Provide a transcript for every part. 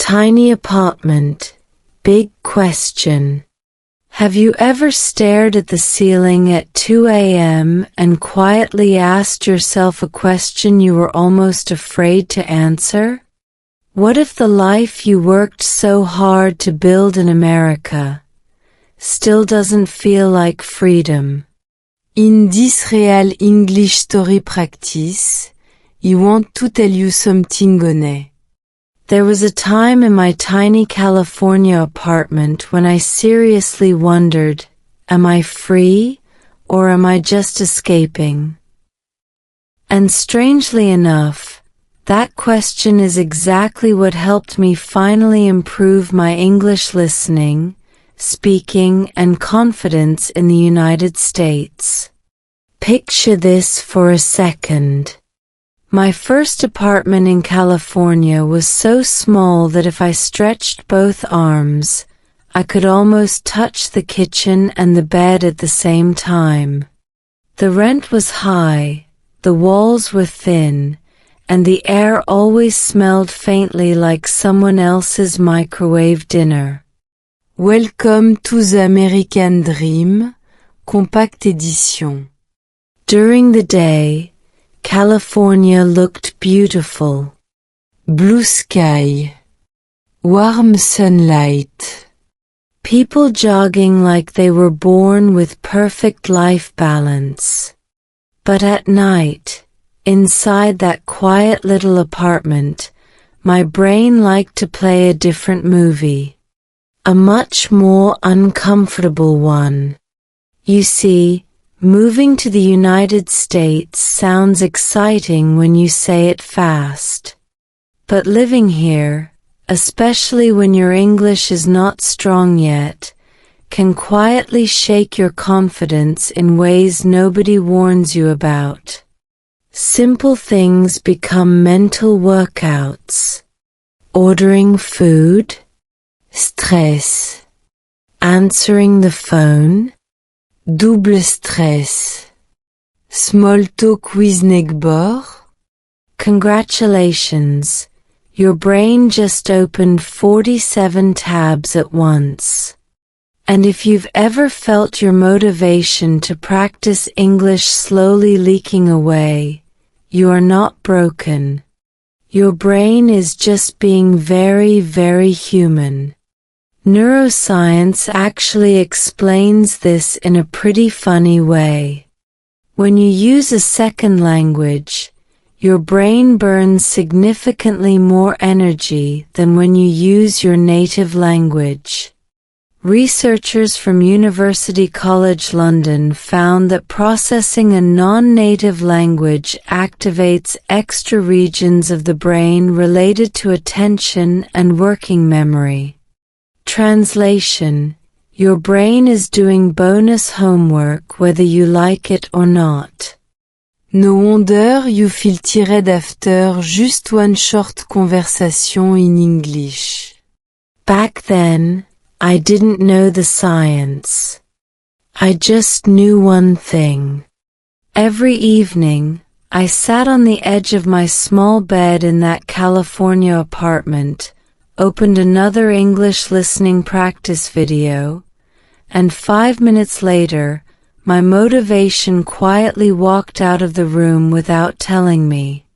Tiny apartment, big question. Have you ever stared at the ceiling at 2 a.m. and quietly asked yourself a question you were almost afraid to answer? What if the life you worked so hard to build in America still doesn't feel like freedom? In this real English story practice, I want to tell you something honest. There was a time in my tiny California apartment when I seriously wondered, am I free, or am I just escaping? And strangely enough, that question is exactly what helped me finally improve my English listening, speaking, and confidence in the United States. Picture this for a second. My first apartment in California was so small that if I stretched both arms, I could almost touch the kitchen and the bed at the same time. The rent was high, the walls were thin, and the air always smelled faintly like someone else's microwave dinner. Welcome to the American Dream, Compact Edition. During the day, California looked beautiful. Blue sky. Warm sunlight. People jogging like they were born with perfect life balance. But at night, inside that quiet little apartment, my brain liked to play a different movie. A much more uncomfortable one. You see, moving to the United States sounds exciting when you say it fast. But living here, especially when your English is not strong yet, can quietly shake your confidence in ways nobody warns you about. Simple things become mental workouts. Ordering food? Stress. Answering the phone? Double stress. Small talk with neighbor? Congratulations, your brain just opened 47 tabs at once. And if you've ever felt your motivation to practice English slowly leaking away, you are not broken. Your brain is just being very, very human. Neuroscience actually explains this in a pretty funny way. When you use a second language, your brain burns significantly more energy than when you use your native language. Researchers from University College London found that processing a non-native language activates extra regions of the brain related to attention and working memory. Translation: your brain is doing bonus homework whether you like it or not. No wonder you feel tired after just one short conversation in English. Back then, I didn't know the science. I just knew one thing. Every evening, I sat on the edge of my small bed in that California apartment, opened another English listening practice video, and 5 minutes later, my motivation quietly walked out of the room without telling me.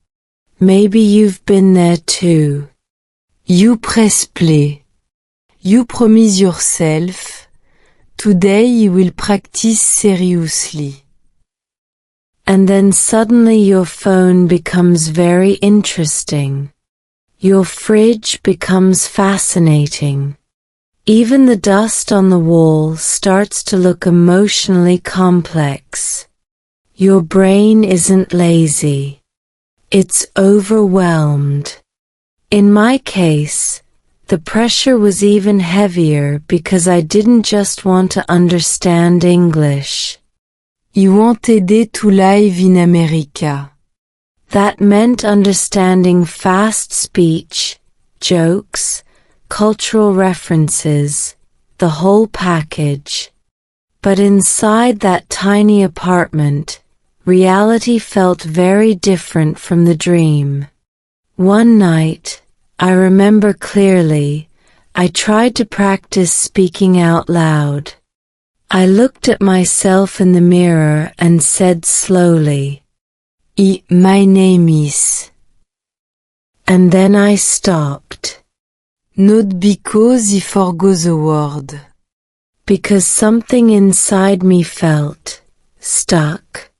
Maybe you've been there too. You press play. You promise yourself, today you will practice seriously. And then suddenly your phone becomes very interesting. Your fridge becomes fascinating. Even the dust on the wall starts to look emotionally complex. Your brain isn't lazy. It's overwhelmed. In my case, the pressure was even heavier because I didn't just want to understand English. You want aider to live in America. That meant understanding fast speech, jokes, cultural references, the whole package. But inside that tiny apartment, reality felt very different from the dream. One night, I remember clearly, I tried to practice speaking out loud. I looked at myself in the mirror and said slowly, My name is. And then I stopped. Not because I forgot the word. Because something inside me felt stuck.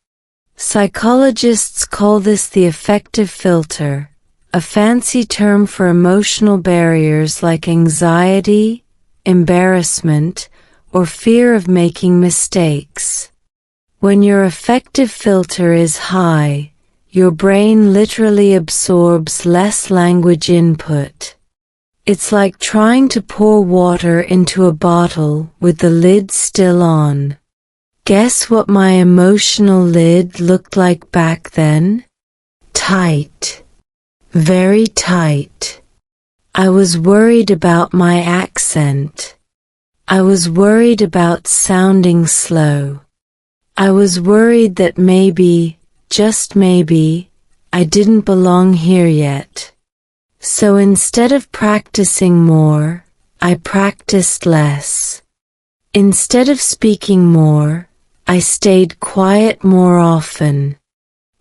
Psychologists call this the affective filter, a fancy term for emotional barriers like anxiety, embarrassment, or fear of making mistakes. When your affective filter is high, your brain literally absorbs less language input. It's like trying to pour water into a bottle with the lid still on. Guess what my emotional lid looked like back then? Tight. Very tight. I was worried about my accent. I was worried about sounding slow. I was worried that maybe, just maybe, I didn't belong here yet. So instead of practicing more, I practiced less. Instead of speaking more, I stayed quiet more often.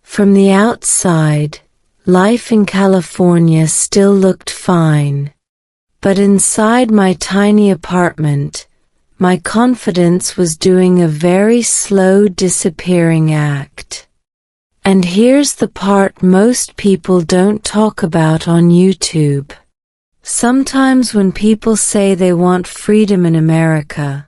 From the outside, life in California still looked fine. But inside my tiny apartment, my confidence was doing a very slow disappearing act. And here's the part most people don't talk about on YouTube. Sometimes when people say they want freedom in America,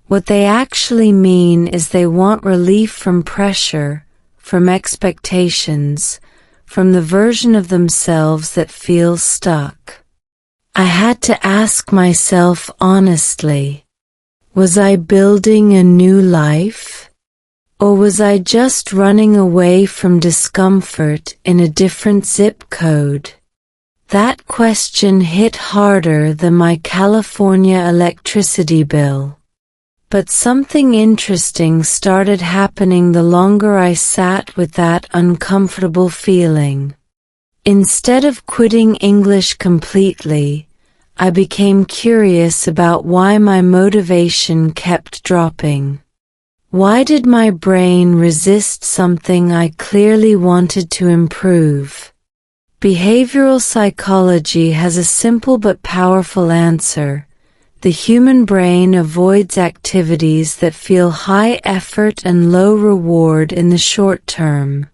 what they actually mean is they want relief from pressure, from expectations, from the version of themselves that feels stuck. I had to ask myself honestly, was I building a new life? Or was I just running away from discomfort in a different zip code? That question hit harder than my California electricity bill. But something interesting started happening the longer I sat with that uncomfortable feeling. Instead of quitting English completely, I became curious about why my motivation kept dropping. Why did my brain resist something I clearly wanted to improve? Behavioral psychology has a simple but powerful answer. The human brain avoids activities that feel high effort and low reward in the short term.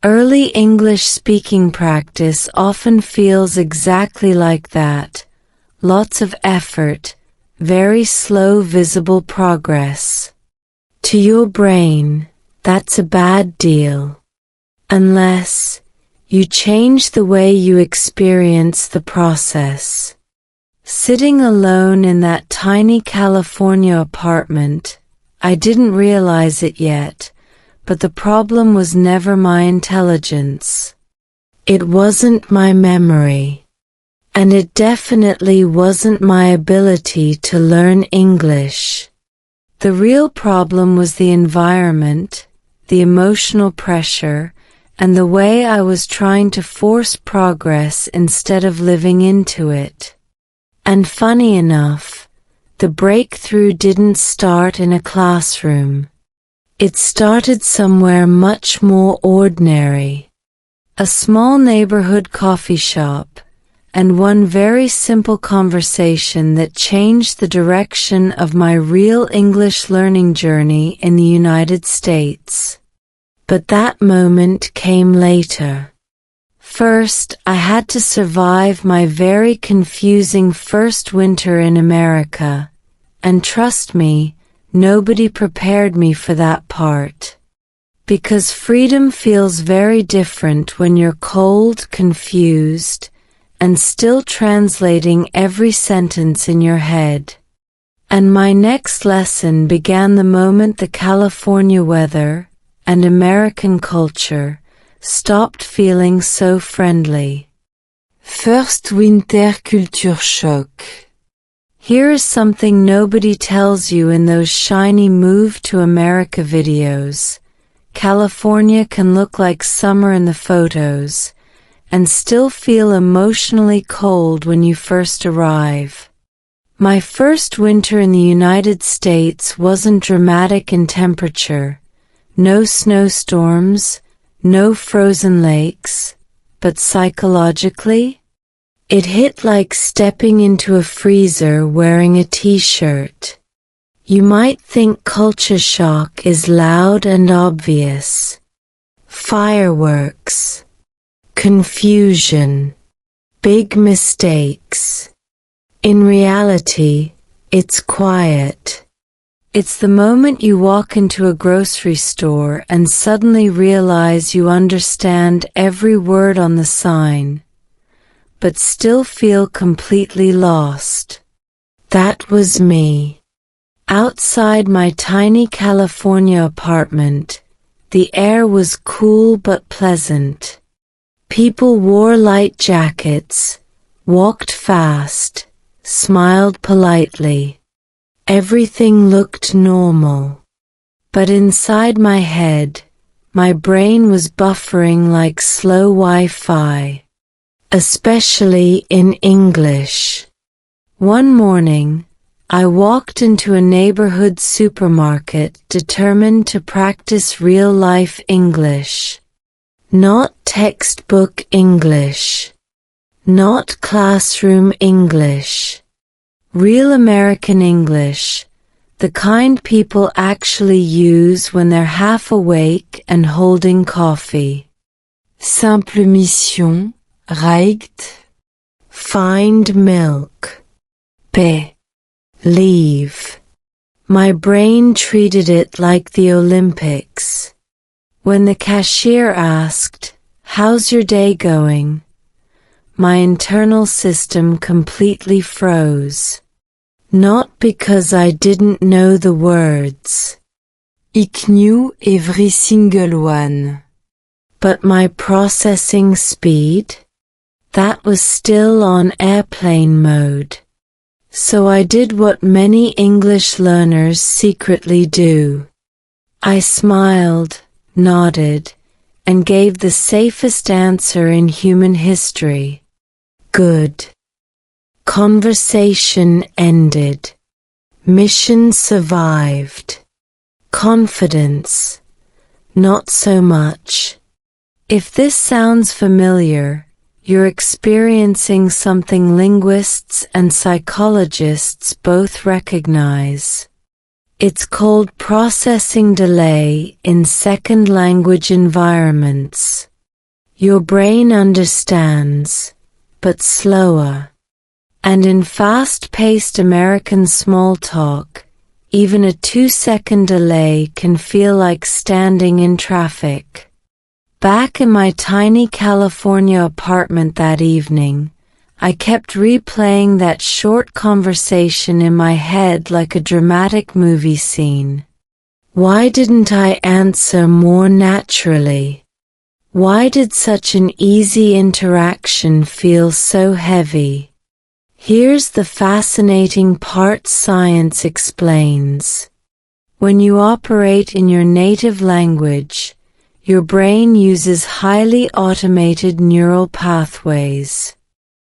Early English speaking practice often feels exactly like that. Lots of effort, very slow visible progress. To your brain, that's a bad deal. Unless you change the way you experience the process. Sitting alone in that tiny California apartment, I didn't realize it yet, but the problem was never my intelligence. It wasn't my memory. And it definitely wasn't my ability to learn English. The real problem was the environment, the emotional pressure, and the way I was trying to force progress instead of living into it. And funny enough, the breakthrough didn't start in a classroom. It started somewhere much more ordinary. A small neighborhood coffee shop, and one very simple conversation that changed the direction of my real English learning journey in the United States. But that moment came later. First, I had to survive my very confusing first winter in America, and trust me, nobody prepared me for that part. Because freedom feels very different when you're cold, confused, and still translating every sentence in your head. And my next lesson began the moment the California weather, and American culture, stopped feeling so friendly. First winter culture shock. Here is something nobody tells you in those shiny Move to America videos. California can look like summer in the photos, and still feel emotionally cold when you first arrive. My first winter in the United States wasn't dramatic in temperature, no snowstorms, no frozen lakes, but psychologically, it hit like stepping into a freezer wearing a t-shirt. You might think culture shock is loud and obvious. Fireworks, confusion, big mistakes. In reality, it's quiet. It's the moment you walk into a grocery store and suddenly realize you understand every word on the sign, but still feel completely lost. That was me. Outside my tiny California apartment, the air was cool but pleasant. People wore light jackets, walked fast, smiled politely. Everything looked normal. But inside my head, my brain was buffering like slow Wi-Fi. Especially in English. One morning, I walked into a neighborhood supermarket determined to practice real-life English. Not textbook English. Not classroom English. Real American English, the kind people actually use when they're half awake and holding coffee. Simple mission, reicht. Find milk. Paix. Leave. My brain treated it like the Olympics. When the cashier asked, "How's your day going?" my internal system completely froze. Not because I didn't know the words. I knew every single one. But my processing speed? That was still on airplane mode. So I did what many English learners secretly do. I smiled, nodded, and gave the safest answer in human history. Good. Conversation ended. Mission survived. Confidence. Not so much. If this sounds familiar, you're experiencing something linguists and psychologists both recognize. It's called processing delay in second language environments. Your brain understands, but slower. And in fast-paced American small talk, even a 2-second delay can feel like standing in traffic. Back in my tiny California apartment that evening, I kept replaying that short conversation in my head like a dramatic movie scene. Why didn't I answer more naturally? Why did such an easy interaction feel so heavy? Here's the fascinating part science explains. When you operate in your native language, your brain uses highly automated neural pathways.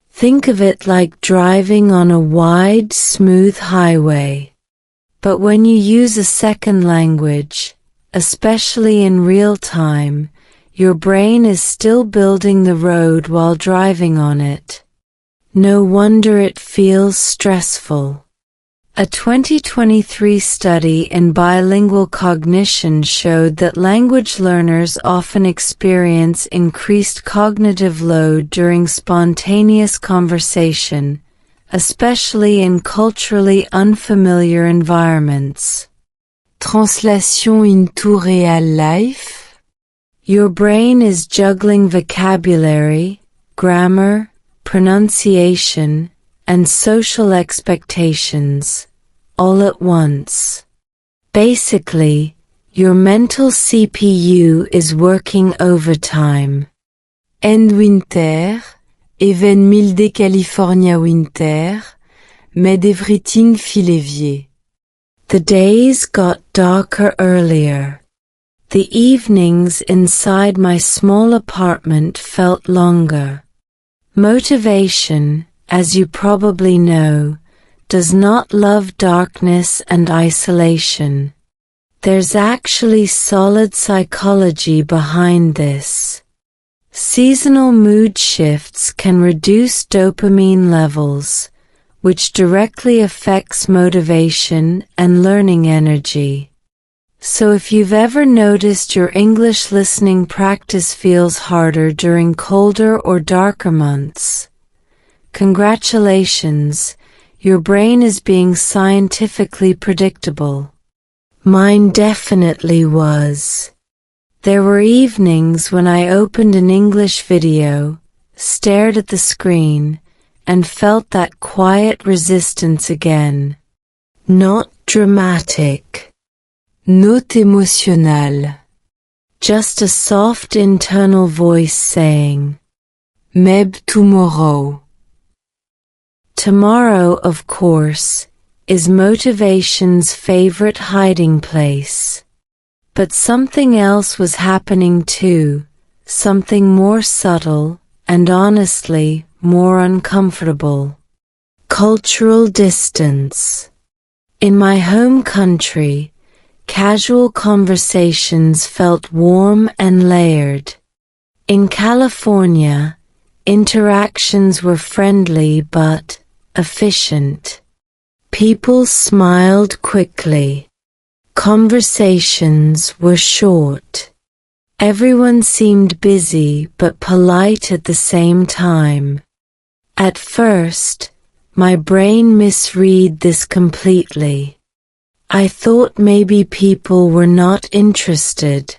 Think of it like driving on a wide, smooth highway. But when you use a second language, especially in real time, your brain is still building the road while driving on it. No wonder it feels stressful. A 2023 study in bilingual cognition showed that language learners often experience increased cognitive load during spontaneous conversation, especially in culturally unfamiliar environments. Translation into real life? Your brain is juggling vocabulary, grammar, pronunciation, and social expectations, all at once. Basically, your mental CPU is working overtime. End winter, even milde California winter, made everything feel heavier. The days got darker earlier. The evenings inside my small apartment felt longer. Motivation, as you probably know, does not love darkness and isolation. There's actually solid psychology behind this. Seasonal mood shifts can reduce dopamine levels, which directly affects motivation and learning energy. So if you've ever noticed your English listening practice feels harder during colder or darker months, congratulations, your brain is being scientifically predictable. Mine definitely was. There were evenings when I opened an English video, stared at the screen, and felt that quiet resistance again. Not dramatic. Note émotionnelle. Just a soft internal voice saying, Maybe tomorrow. Tomorrow, of course, is motivation's favorite hiding place. But something else was happening too, something more subtle, and honestly, more uncomfortable. Cultural distance. In my home country, casual conversations felt warm and layered. In California, interactions were friendly but efficient. People smiled quickly. Conversations were short. Everyone seemed busy but polite at the same time. At first, my brain misread this completely. I thought maybe people were not interested.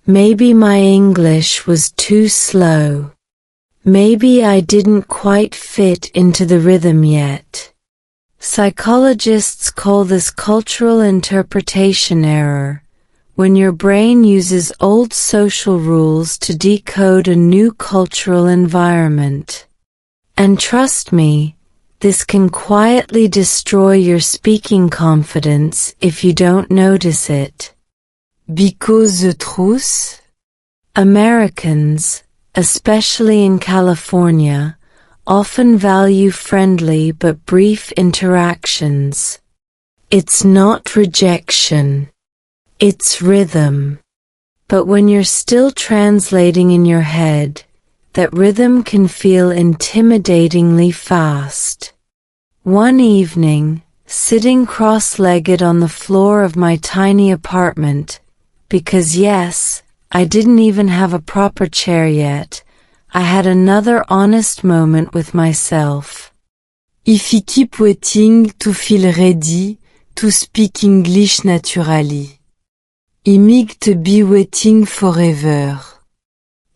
Maybe my English was too slow. Maybe I didn't quite fit into the rhythm yet. Psychologists call this cultural interpretation error, when your brain uses old social rules to decode a new cultural environment. And trust me, this can quietly destroy your speaking confidence if you don't notice it. Because the truth? Americans, especially in California, often value friendly but brief interactions. It's not rejection. It's rhythm. But when you're still translating in your head, that rhythm can feel intimidatingly fast. One evening, sitting cross-legged on the floor of my tiny apartment, because yes, I didn't even have a proper chair yet, I had another honest moment with myself. If I keep waiting to feel ready to speak English naturally, I might be waiting forever.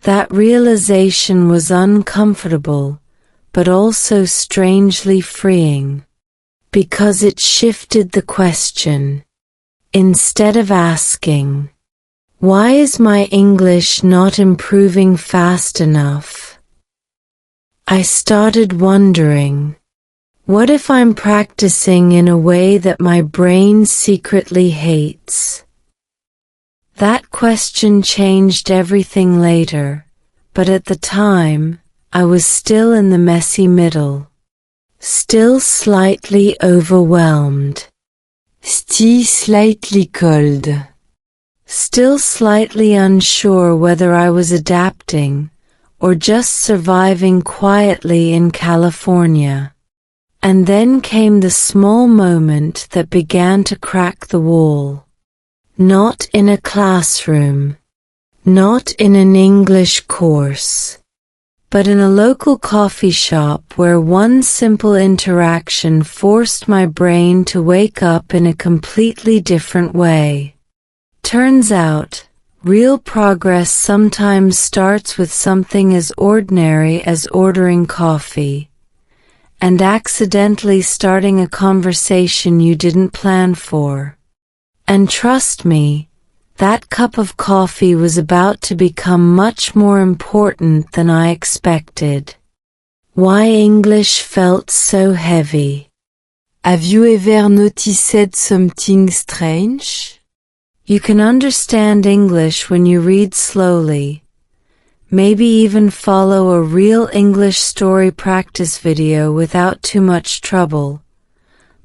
That realization was uncomfortable, but also strangely freeing. Because it shifted the question. Instead of asking, why is my English not improving fast enough? I started wondering, what if I'm practicing in a way that my brain secretly hates? That question changed everything later, but at the time, I was still in the messy middle. Still slightly overwhelmed. Still slightly cold. Still slightly unsure whether I was adapting, or just surviving quietly in California. And then came the small moment that began to crack the wall. Not in a classroom. Not in an English course. But in a local coffee shop where one simple interaction forced my brain to wake up in a completely different way. Turns out, real progress sometimes starts with something as ordinary as ordering coffee, and accidentally starting a conversation you didn't plan for. And trust me, that cup of coffee was about to become much more important than I expected. Why English felt so heavy. Have you ever noticed something strange? You can understand English when you read slowly, maybe even follow a real English story practice video without too much trouble.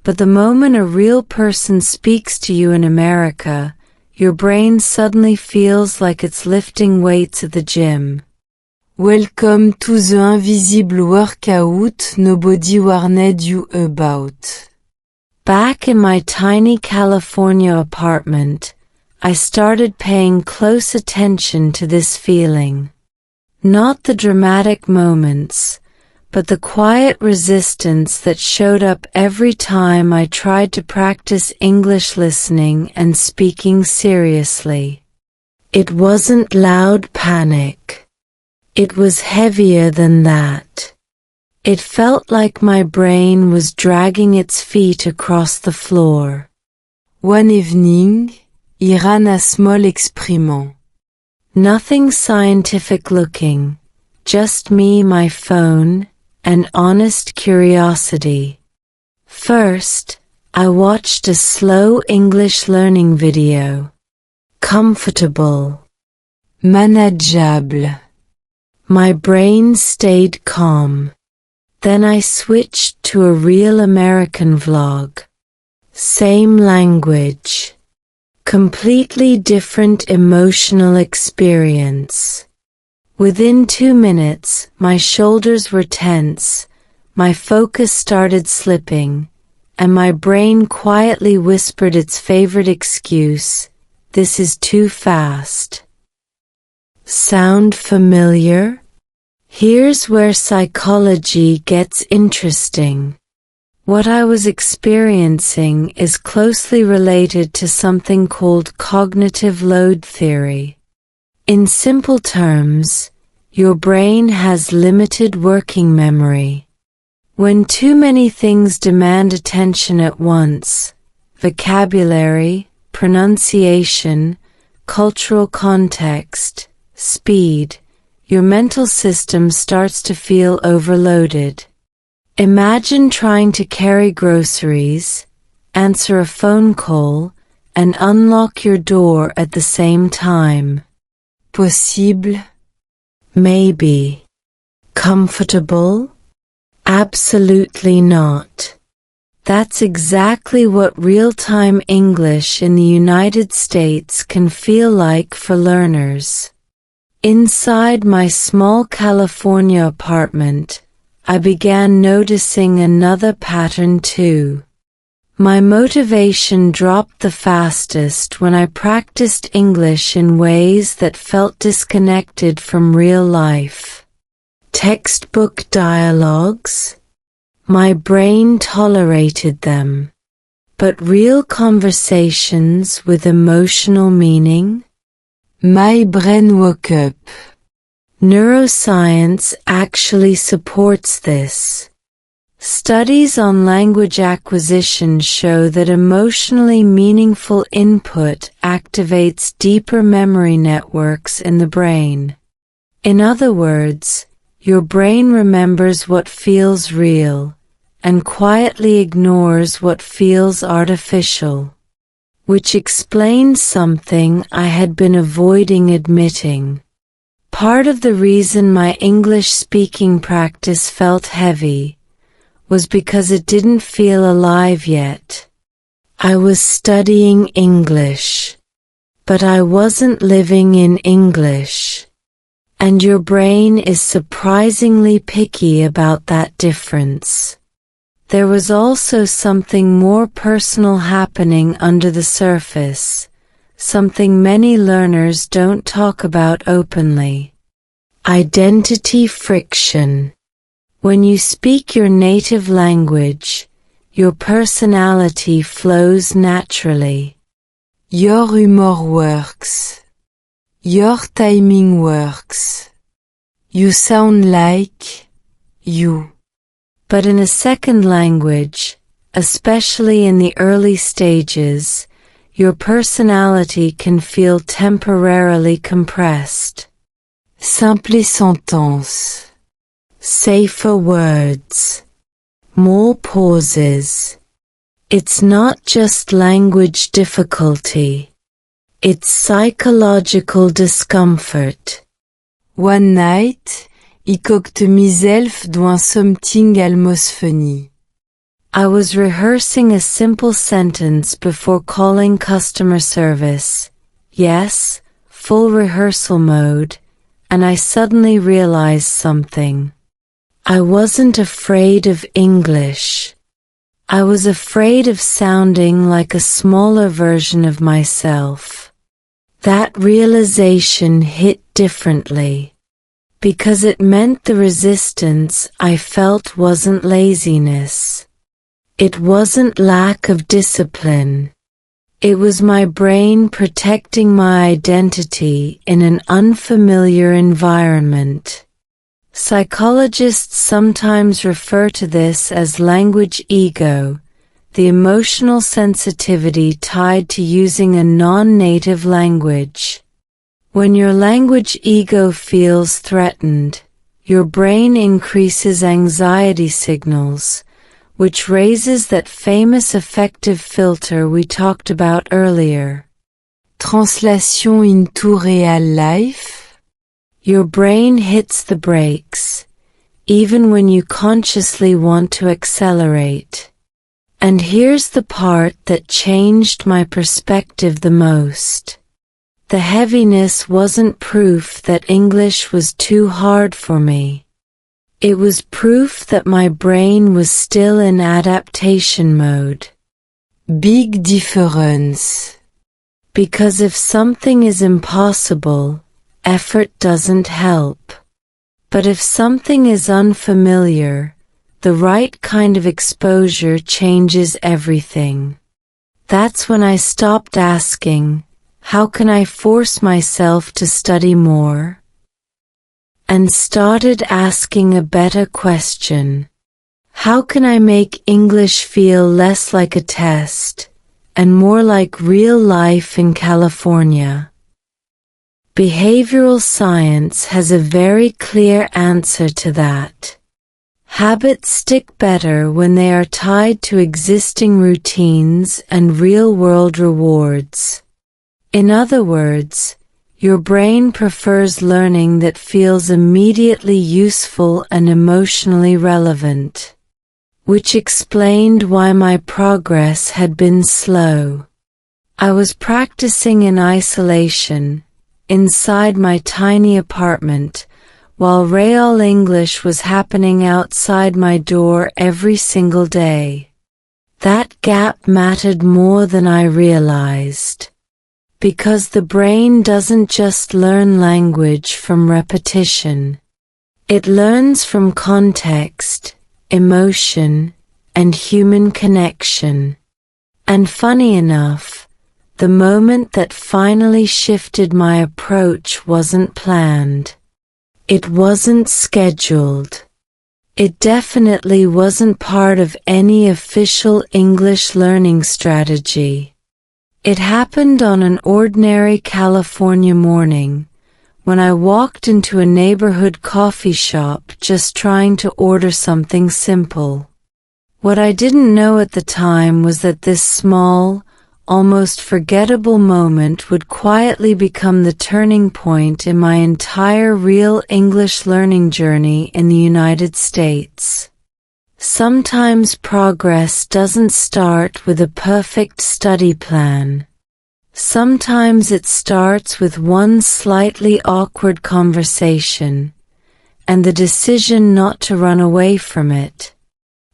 But the moment a real person speaks to you in America, your brain suddenly feels like it's lifting weights at the gym. Welcome to the invisible workout nobody warned you about. Back in my tiny California apartment, I started paying close attention to this feeling. Not the dramatic moments, but the quiet resistance that showed up every time I tried to practice English listening and speaking seriously. It wasn't loud panic. It was heavier than that. It felt like my brain was dragging its feet across the floor. One evening, I ran a small experiment. Nothing scientific looking, just me, my phone, and honest curiosity. First, I watched a slow English learning video. Comfortable. Manageable. My brain stayed calm. Then I switched to a real American vlog. Same language. Completely different emotional experience. Within 2 minutes, my shoulders were tense, my focus started slipping, and my brain quietly whispered its favorite excuse, "This is too fast." Sound familiar? Here's where psychology gets interesting. What I was experiencing is closely related to something called cognitive load theory. In simple terms, your brain has limited working memory. When too many things demand attention at once, vocabulary, pronunciation, cultural context, speed, your mental system starts to feel overloaded. Imagine trying to carry groceries, answer a phone call, and unlock your door at the same time. Possible? Maybe. Comfortable? Absolutely not. That's exactly what real-time English in the United States can feel like for learners. Inside my small California apartment, I began noticing another pattern too. My motivation dropped the fastest when I practiced English in ways that felt disconnected from real life. Textbook dialogues? My brain tolerated them. But real conversations with emotional meaning? My brain woke up. Neuroscience actually supports this. Studies on language acquisition show that emotionally meaningful input activates deeper memory networks in the brain. In other words, your brain remembers what feels real, and quietly ignores what feels artificial. Which explains something I had been avoiding admitting. Part of the reason my English speaking practice felt heavy was because it didn't feel alive yet. I was studying English, but I wasn't living in English. And your brain is surprisingly picky about that difference. There was also something more personal happening under the surface, something many learners don't talk about openly. Identity friction. When you speak your native language, your personality flows naturally. Your humor works. Your timing works. You sound like you. But in a second language, especially in the early stages, your personality can feel temporarily compressed. Simple sentence. Safer words. More pauses. It's not just language difficulty. It's psychological discomfort. One night, ik kokte mezelf doin something almost funny. I was rehearsing a simple sentence before calling customer service. Yes, full rehearsal mode, and I suddenly realized something. I wasn't afraid of English. I was afraid of sounding like a smaller version of myself. That realization hit differently, because it meant the resistance I felt wasn't laziness. It wasn't lack of discipline. It was my brain protecting my identity in an unfamiliar environment. Psychologists sometimes refer to this as language ego, the emotional sensitivity tied to using a non-native language. When your language ego feels threatened, your brain increases anxiety signals, which raises that famous affective filter we talked about earlier. Translation into real life? Your brain hits the brakes, even when you consciously want to accelerate. And here's the part that changed my perspective the most. The heaviness wasn't proof that English was too hard for me. It was proof that my brain was still in adaptation mode. Big difference. Because if something is impossible, effort doesn't help. But if something is unfamiliar, the right kind of exposure changes everything. That's when I stopped asking, how can I force myself to study more? And started asking a better question. How can I make English feel less like a test, and more like real life in California? Behavioral science has a very clear answer to that. Habits stick better when they are tied to existing routines and real-world rewards. In other words, your brain prefers learning that feels immediately useful and emotionally relevant. Which explained why my progress had been slow. I was practicing in isolation, inside my tiny apartment, while real English was happening outside my door every single day. That gap mattered more than I realized. Because the brain doesn't just learn language from repetition. It learns from context, emotion, and human connection. And funny enough, the moment that finally shifted my approach wasn't planned. It wasn't scheduled. It definitely wasn't part of any official English learning strategy. It happened on an ordinary California morning, when I walked into a neighborhood coffee shop just trying to order something simple. What I didn't know at the time was that this small, almost forgettable moment would quietly become the turning point in my entire real English learning journey in the United States. Sometimes progress doesn't start with a perfect study plan. Sometimes it starts with one slightly awkward conversation, and the decision not to run away from it.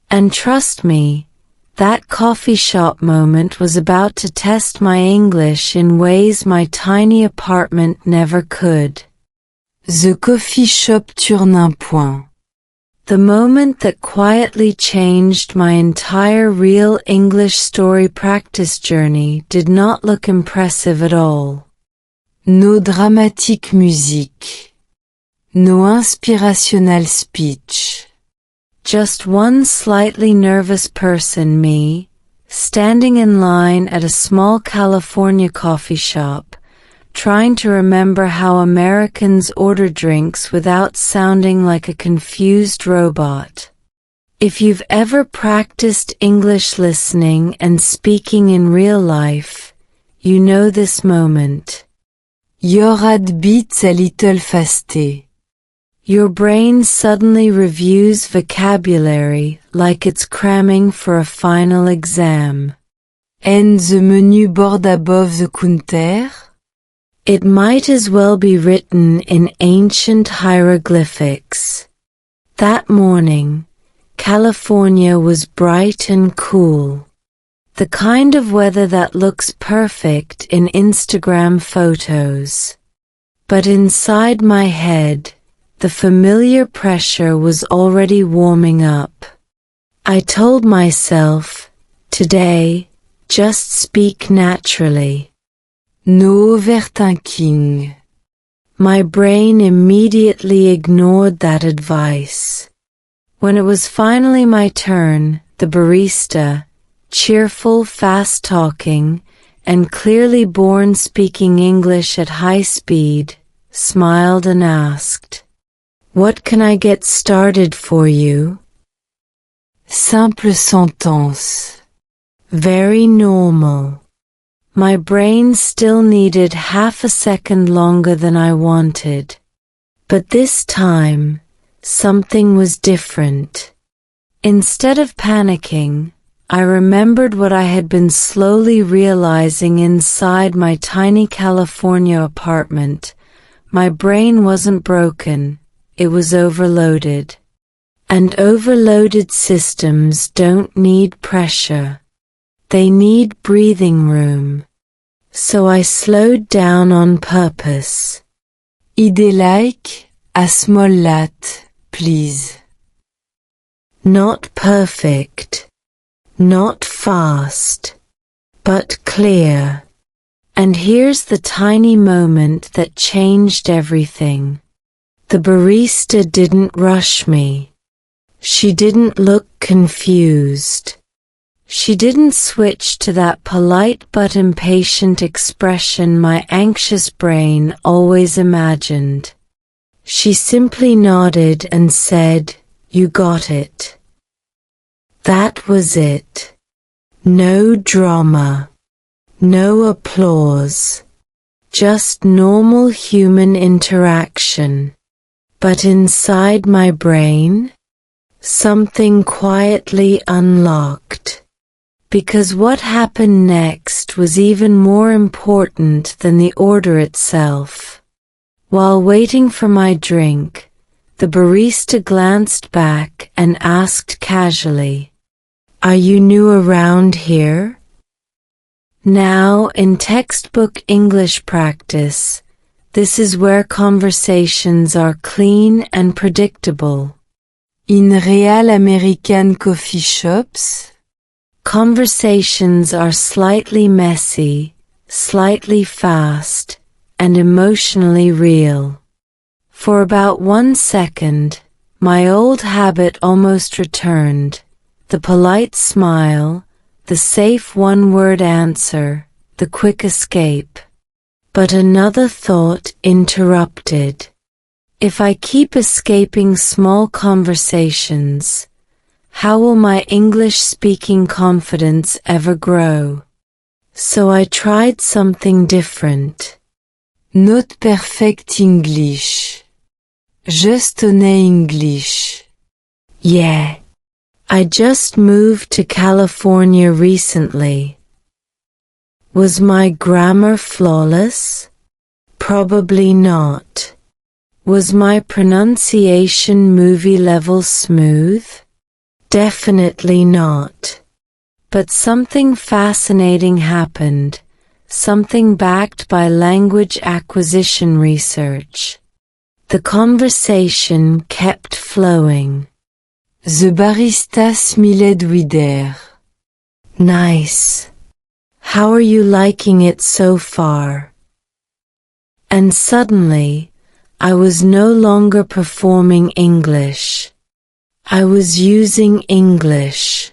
And trust me, that coffee shop moment was about to test my English in ways my tiny apartment never could. The coffee shop turning point. The moment that quietly changed my entire real English story practice journey did not look impressive at all. No dramatic music. No inspirational speech. Just one slightly nervous person, me, standing in line at a small California coffee shop, trying to remember how Americans order drinks without sounding like a confused robot. If you've ever practiced English listening and speaking in real life, You know this moment. Your heart beats a little faster. Your brain suddenly reviews vocabulary like it's cramming for a final exam. And the menu board above the counter? It might as well be written in ancient hieroglyphics. That morning, California was bright and cool. The kind of weather that looks perfect in Instagram photos. But inside my head, the familiar pressure was already warming up. I told myself, today, just speak naturally. No overthinking. My brain immediately ignored that advice. When it was finally my turn, the barista, cheerful, fast-talking, and clearly born speaking English at high speed, smiled and asked, "What can I get started for you?" Simple sentence. Very normal. My brain still needed half a second longer than I wanted. But this time, something was different. Instead of panicking, I remembered what I had been slowly realizing inside my tiny California apartment. My brain wasn't broken, it was overloaded. And overloaded systems don't need pressure. They need breathing room. So I slowed down on purpose. Idée like, a small latte, please. Not perfect. Not fast. But clear. And here's the tiny moment that changed everything. The barista didn't rush me. She didn't look confused. She didn't switch to that polite but impatient expression my anxious brain always imagined. She simply nodded and said, "You got it." That was it. No drama. No applause. Just normal human interaction. But inside my brain, something quietly unlocked. Because what happened next was even more important than the order itself. While waiting for my drink, the barista glanced back and asked casually, "Are you new around here?" Now, in textbook English practice, this is where conversations are clean and predictable. In real American coffee shops? Conversations are slightly messy, slightly fast, and emotionally real. For about 1 second, my old habit almost returned, the polite smile, the safe one-word answer, the quick escape. But another thought interrupted. If I keep escaping small conversations, how will my English-speaking confidence ever grow? So I tried something different. Not perfect English. Just honnête English. Yeah. I just moved to California recently. Was my grammar flawless? Probably not. Was my pronunciation movie-level smooth? Definitely not. But something fascinating happened, something backed by language acquisition research. The conversation kept flowing. The barista smiled wider. Nice. How are you liking it so far? And suddenly, I was no longer performing English. I was using English.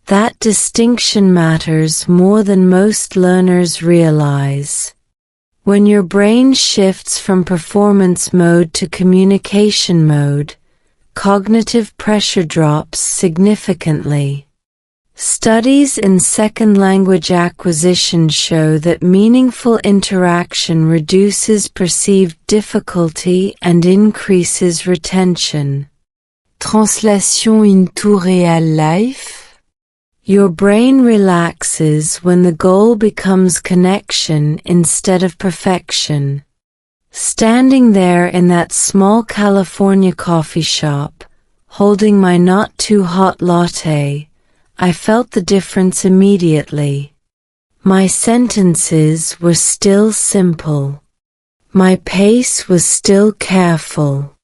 That distinction matters more than most learners realize. When your brain shifts from performance mode to communication mode, cognitive pressure drops significantly. Studies in second language acquisition show that meaningful interaction reduces perceived difficulty and increases retention. Translation into real life. Your brain relaxes when the goal becomes connection instead of perfection. Standing there in that small California coffee shop, holding my not too hot latte, I felt the difference immediately. My sentences were still simple. My pace was still careful.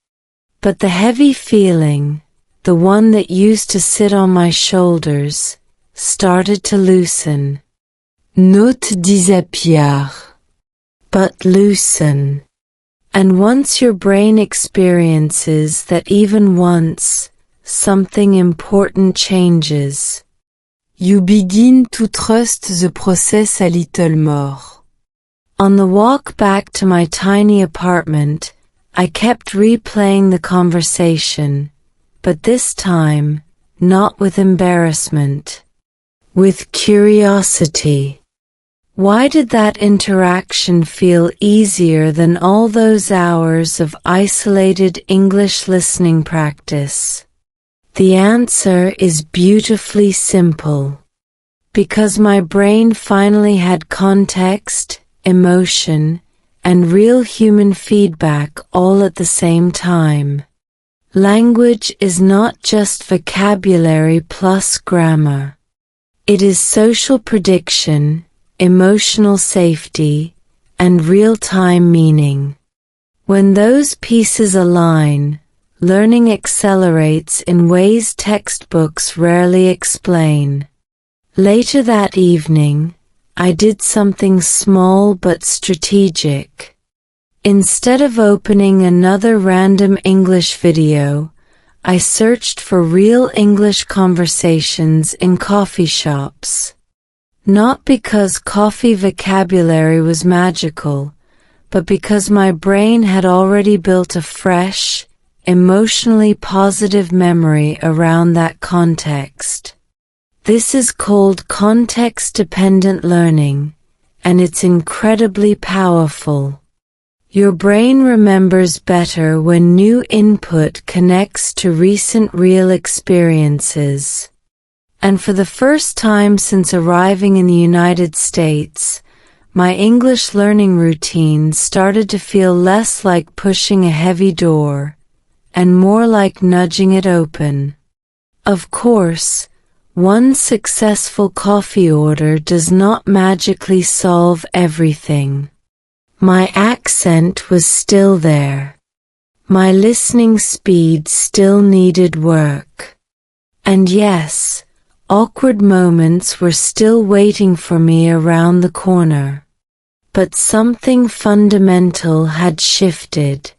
But the heavy feeling, the one that used to sit on my shoulders, started to loosen. Not disappear, but loosen. And once your brain experiences that even once, something important changes. You begin to trust the process a little more. On the walk back to my tiny apartment, I kept replaying the conversation, but this time, not with embarrassment. With curiosity. Why did that interaction feel easier than all those hours of isolated English listening practice? The answer is beautifully simple. Because my brain finally had context, emotion, and real human feedback all at the same time. Language is not just vocabulary plus grammar. It is social prediction, emotional safety, and real-time meaning. When those pieces align, learning accelerates in ways textbooks rarely explain. Later that evening, I did something small but strategic. Instead of opening another random English video, I searched for real English conversations in coffee shops. Not because coffee vocabulary was magical, but because my brain had already built a fresh, emotionally positive memory around that context. This is called context-dependent learning, and it's incredibly powerful. Your brain remembers better when new input connects to recent real experiences. And for the first time since arriving in the United States, my English learning routine started to feel less like pushing a heavy door, and more like nudging it open. Of course, one successful coffee order does not magically solve everything. My accent was still there. My listening speed still needed work. And yes, awkward moments were still waiting for me around the corner. But something fundamental had shifted.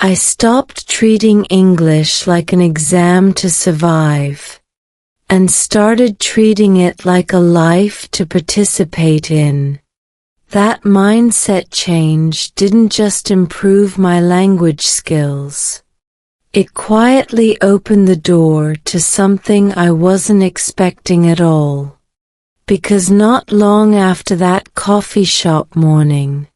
I stopped treating English like an exam to survive, and started treating it like a life to participate in. That mindset change didn't just improve my language skills. It quietly opened the door to something I wasn't expecting at all. Because not long after that coffee shop morning,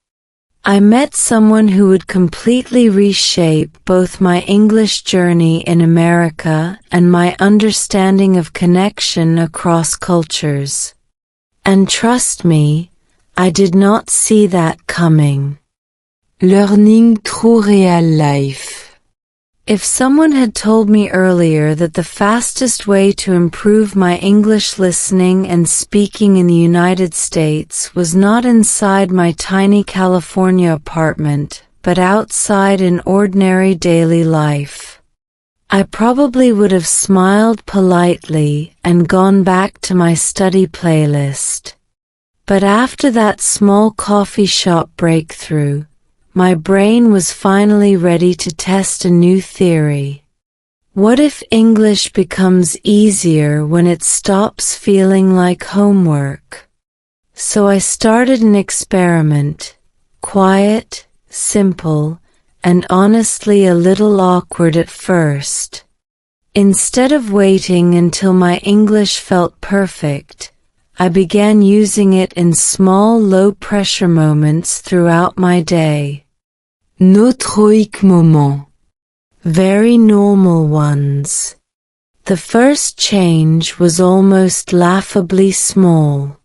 I met someone who would completely reshape both my English journey in America and my understanding of connection across cultures. And trust me, I did not see that coming. Learning through real life. If someone had told me earlier that the fastest way to improve my English listening and speaking in the United States was not inside my tiny California apartment, but outside in ordinary daily life, I probably would have smiled politely and gone back to my study playlist. But after that small coffee shop breakthrough, my brain was finally ready to test a new theory. What if English becomes easier when it stops feeling like homework? So I started an experiment, quiet, simple, and honestly a little awkward at first. Instead of waiting until my English felt perfect, I began using it in small low-pressure moments throughout my day. Notroïque moment. Very normal ones. The first change was almost laughably small.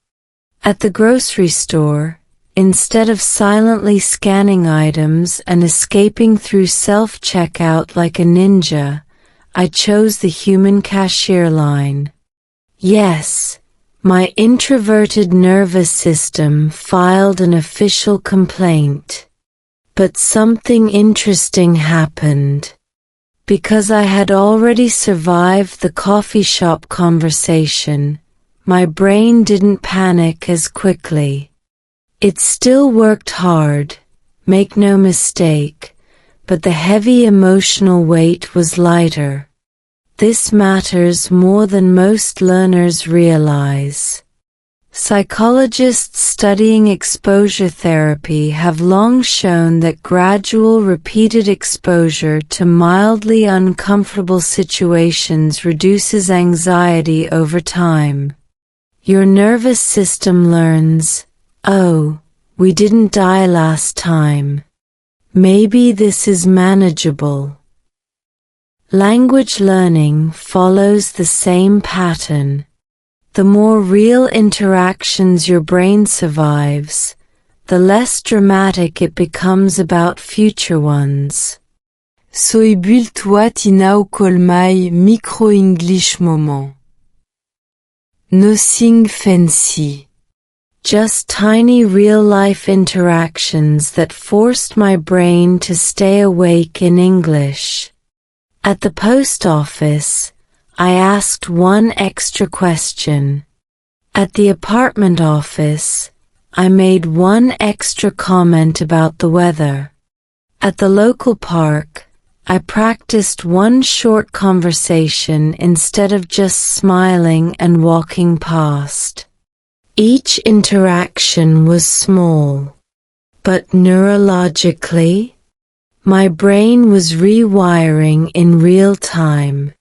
At the grocery store, instead of silently scanning items and escaping through self-checkout like a ninja, I chose the human cashier line. Yes, my introverted nervous system filed an official complaint. But something interesting happened. Because I had already survived the coffee shop conversation, my brain didn't panic as quickly. It still worked hard, make no mistake, but the heavy emotional weight was lighter. This matters more than most learners realize. Psychologists studying exposure therapy have long shown that gradual repeated exposure to mildly uncomfortable situations reduces anxiety over time. Your nervous system learns, "Oh, we didn't die last time. Maybe this is manageable." Language learning follows the same pattern. The more real interactions your brain survives, the less dramatic it becomes about future ones. Soibul-toi tinau kolmai micro-English moment. Nothing fancy. Just tiny real-life interactions that forced my brain to stay awake in English. At the post office, I asked one extra question. At the apartment office, I made one extra comment about the weather. At the local park, I practiced one short conversation instead of just smiling and walking past. Each interaction was small. But neurologically, my brain was rewiring in real time.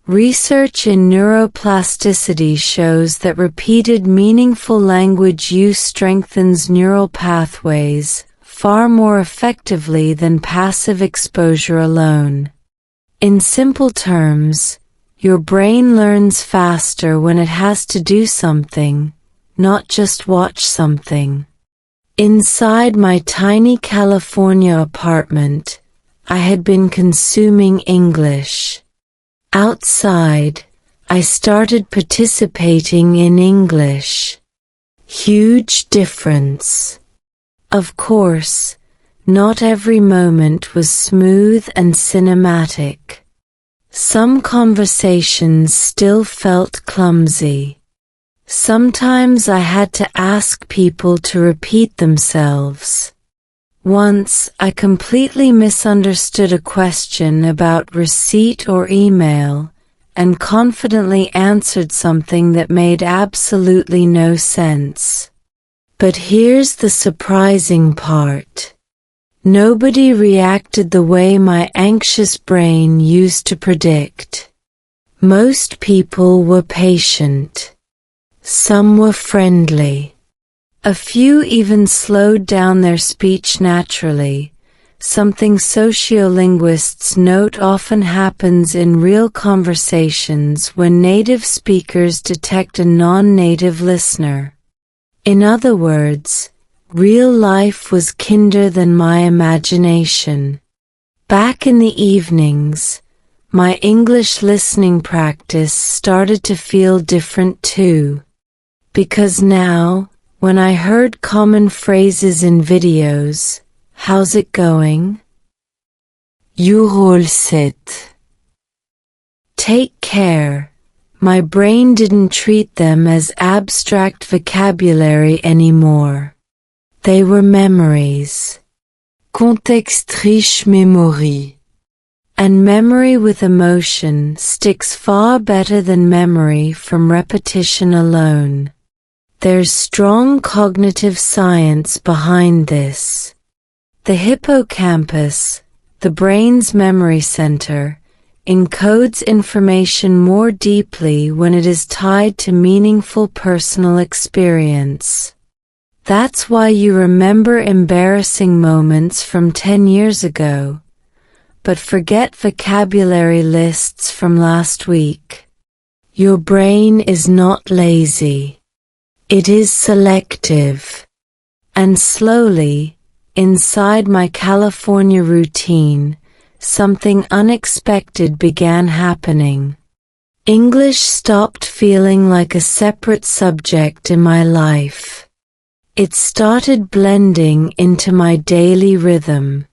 Research in neuroplasticity shows that repeated meaningful language use strengthens neural pathways far more effectively than passive exposure alone. In simple terms, your brain learns faster when it has to do something, not just watch something. Inside my tiny California apartment, I had been consuming English. Outside, I started participating in English. Huge difference. Of course, not every moment was smooth and cinematic. Some conversations still felt clumsy. Sometimes I had to ask people to repeat themselves. Once, I completely misunderstood a question about receipt or email, and confidently answered something that made absolutely no sense. But here's the surprising part. Nobody reacted the way my anxious brain used to predict. Most people were patient. Some were friendly. A few even slowed down their speech naturally, something sociolinguists note often happens in real conversations when native speakers detect a non-native listener. In other words, real life was kinder than my imagination. Back in the evenings, my English listening practice started to feel different too. Because now, when I heard common phrases in videos, "How's it going?" "You're all set." "Take care," my brain didn't treat them as abstract vocabulary anymore. They were memories. Contexte riche memory. And memory with emotion sticks far better than memory from repetition alone. There's strong cognitive science behind this. The hippocampus, the brain's memory center, encodes information more deeply when it is tied to meaningful personal experience. That's why you remember embarrassing moments from 10 years ago, but forget vocabulary lists from last week. Your brain is not lazy. It is selective. And slowly, inside my California routine, something unexpected began happening. English stopped feeling like a separate subject in my life. It started blending into my daily rhythm.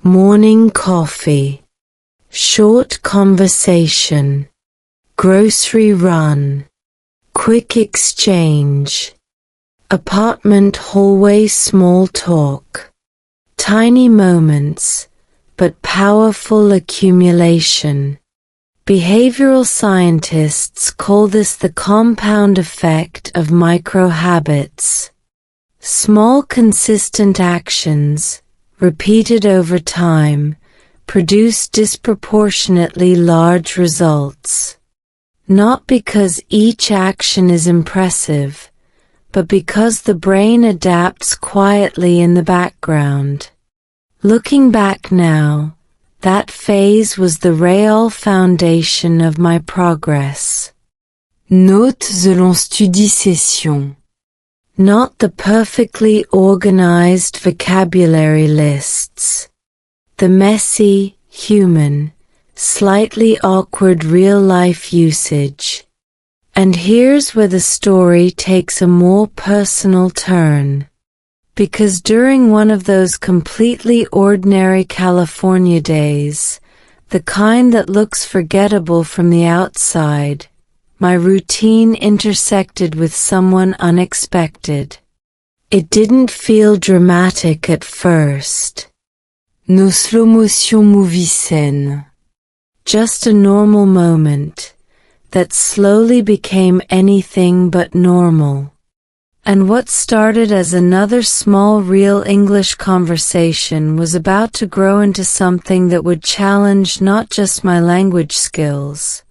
Morning coffee, short conversation, grocery run, quick exchange, apartment hallway small talk. Tiny moments, but powerful accumulation. Behavioral scientists call this the compound effect of micro-habits. Small consistent actions, repeated over time, produce disproportionately large results. Not because each action is impressive, but because the brain adapts quietly in the background. Looking back now, that phase was the real foundation of my progress. Note de l'Instudie Session. Not the perfectly organized vocabulary lists. The messy, human, slightly awkward real-life usage. And here's where the story takes a more personal turn. Because during one of those completely ordinary California days, the kind that looks forgettable from the outside, my routine intersected with someone unexpected. It didn't feel dramatic at first. No slow motion movie scène. Just a normal moment that slowly became anything but normal. And what started as another small real English conversation was about to grow into something that would challenge not just my language skills,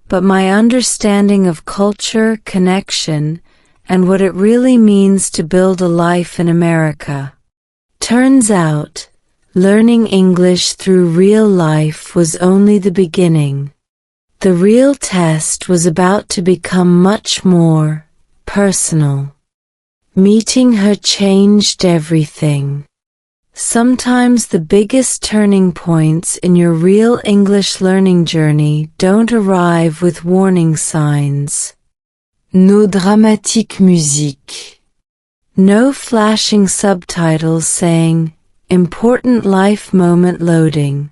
but my understanding of culture, connection, and what it really means to build a life in America. Turns out, learning English through real life was only the beginning. The real test was about to become much more personal. Meeting her changed everything. Sometimes the biggest turning points in your real English learning journey don't arrive with warning signs. No dramatique musique. No flashing subtitles saying, "Important life moment loading."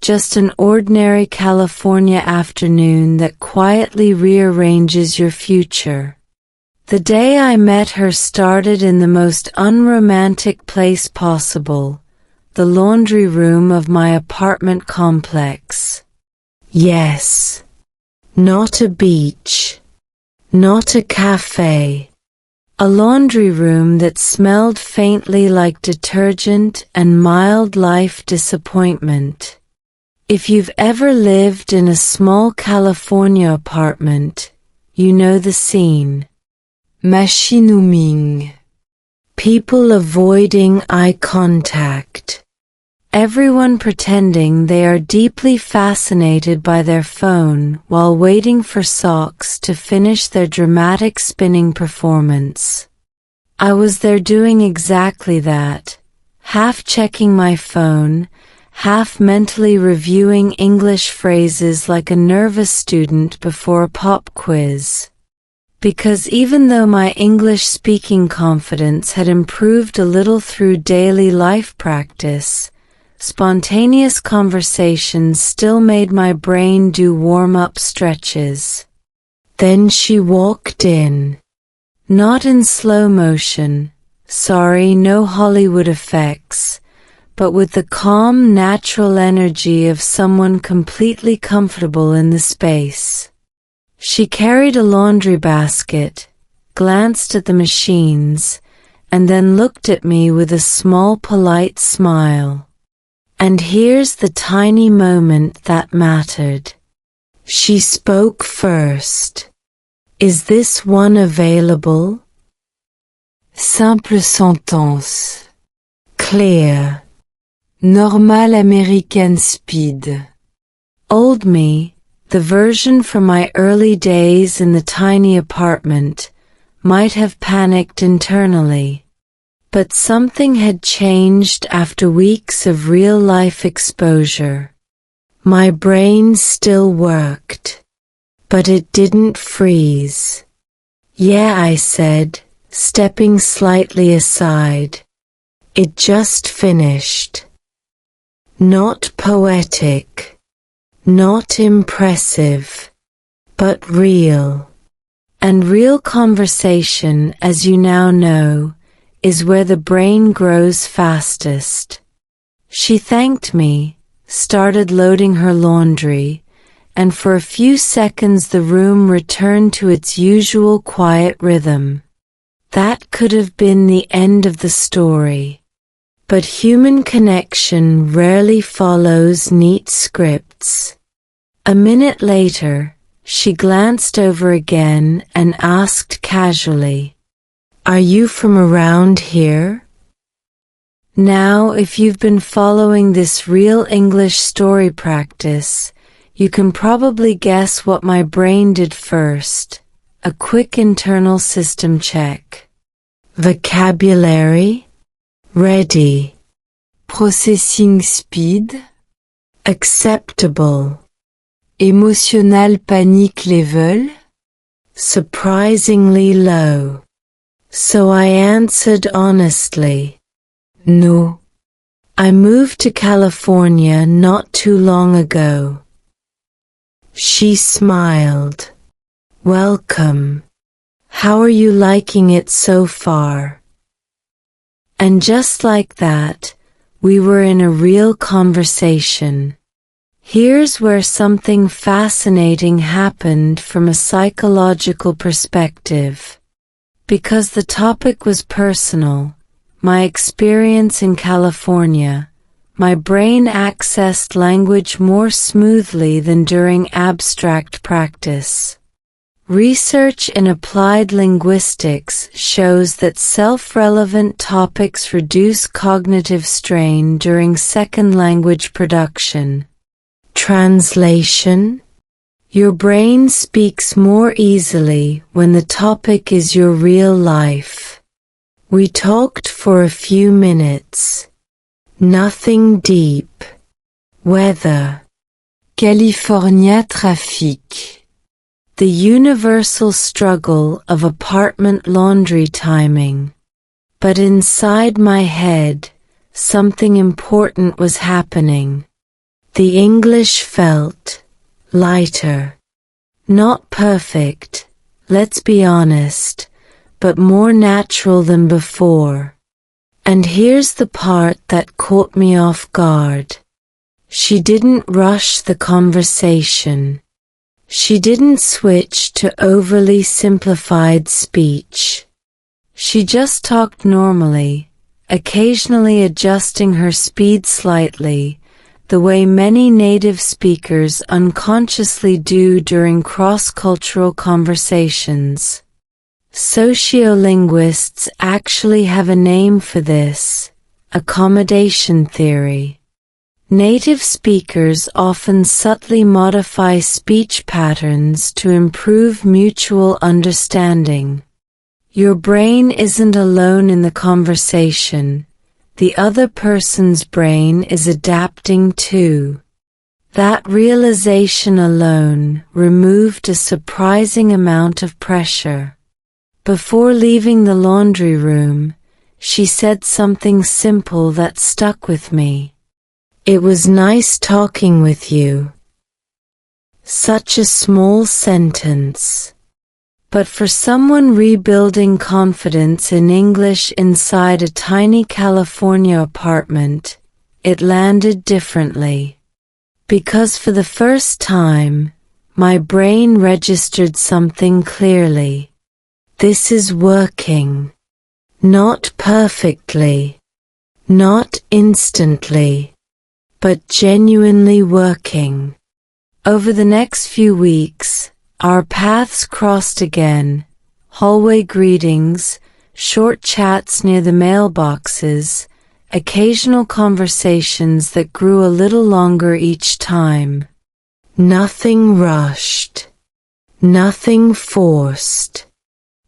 Just an ordinary California afternoon that quietly rearranges your future. The day I met her started in the most unromantic place possible, the laundry room of my apartment complex. Yes. Not a beach. Not a cafe. A laundry room that smelled faintly like detergent and mild life disappointment. If you've ever lived in a small California apartment, you know the scene. Machineuming. People avoiding eye contact. Everyone pretending they are deeply fascinated by their phone while waiting for socks to finish their dramatic spinning performance. I was there doing exactly that, half checking my phone, half mentally reviewing English phrases like a nervous student before a pop quiz. Because even though my English speaking confidence had improved a little through daily life practice, spontaneous conversations still made my brain do warm-up stretches. Then she walked in. Not in slow motion, sorry, no Hollywood effects, but with the calm, natural energy of someone completely comfortable in the space. She carried a laundry basket, glanced at the machines, and then looked at me with a small polite smile. And here's the tiny moment that mattered. She spoke first. Is this one available? Simple sentence. Clear. Normal American speed. Old me, the version from my early days in the tiny apartment, might have panicked internally. But something had changed after weeks of real-life exposure. My brain still worked. But it didn't freeze. Yeah, I said, stepping slightly aside. It just finished. Not poetic. Not impressive. But real. And real conversation, as you now know, is where the brain grows fastest. She thanked me, started loading her laundry, and for a few seconds the room returned to its usual quiet rhythm. That could have been the end of the story. But human connection rarely follows neat scripts. A minute later, she glanced over again and asked casually, "Are you from around here?" Now, if you've been following this real English story practice, you can probably guess what my brain did first. A quick internal system check. Vocabulary? Ready. Processing speed. Acceptable. Emotional panic level. Surprisingly low. So I answered honestly. No. I moved to California not too long ago. She smiled. Welcome. How are you liking it so far? And just like that, we were in a real conversation. Here's where something fascinating happened from a psychological perspective. Because the topic was personal, my experience in California, my brain accessed language more smoothly than during abstract practice. Research in applied linguistics shows that self-relevant topics reduce cognitive strain during second language production. Translation? Your brain speaks more easily when the topic is your real life. We talked for a few minutes. Nothing deep. Weather. California traffic. The universal struggle of apartment laundry timing. But inside my head, something important was happening. The English felt lighter. Not perfect, let's be honest, but more natural than before. And here's the part that caught me off guard. She didn't rush the conversation. She didn't switch to overly simplified speech. She just talked normally, occasionally adjusting her speed slightly, the way many native speakers unconsciously do during cross-cultural conversations. Sociolinguists actually have a name for this: accommodation theory. Native speakers often subtly modify speech patterns to improve mutual understanding. Your brain isn't alone in the conversation. The other person's brain is adapting too. That realization alone removed a surprising amount of pressure. Before leaving the laundry room, she said something simple that stuck with me. "It was nice talking with you." Such a small sentence. But for someone rebuilding confidence in English inside a tiny California apartment, it landed differently. Because for the first time, my brain registered something clearly. This is working. Not perfectly. Not instantly. but genuinely working. Over the next few weeks, our paths crossed again, hallway greetings, short chats near the mailboxes, occasional conversations that grew a little longer each time. Nothing rushed. Nothing forced.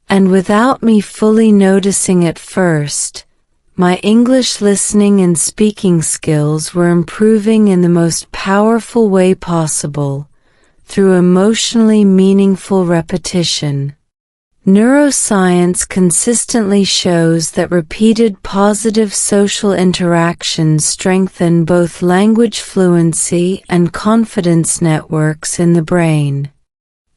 And without me fully noticing at first, my English listening and speaking skills were improving in the most powerful way possible, through emotionally meaningful repetition. Neuroscience consistently shows that repeated positive social interactions strengthen both language fluency and confidence networks in the brain.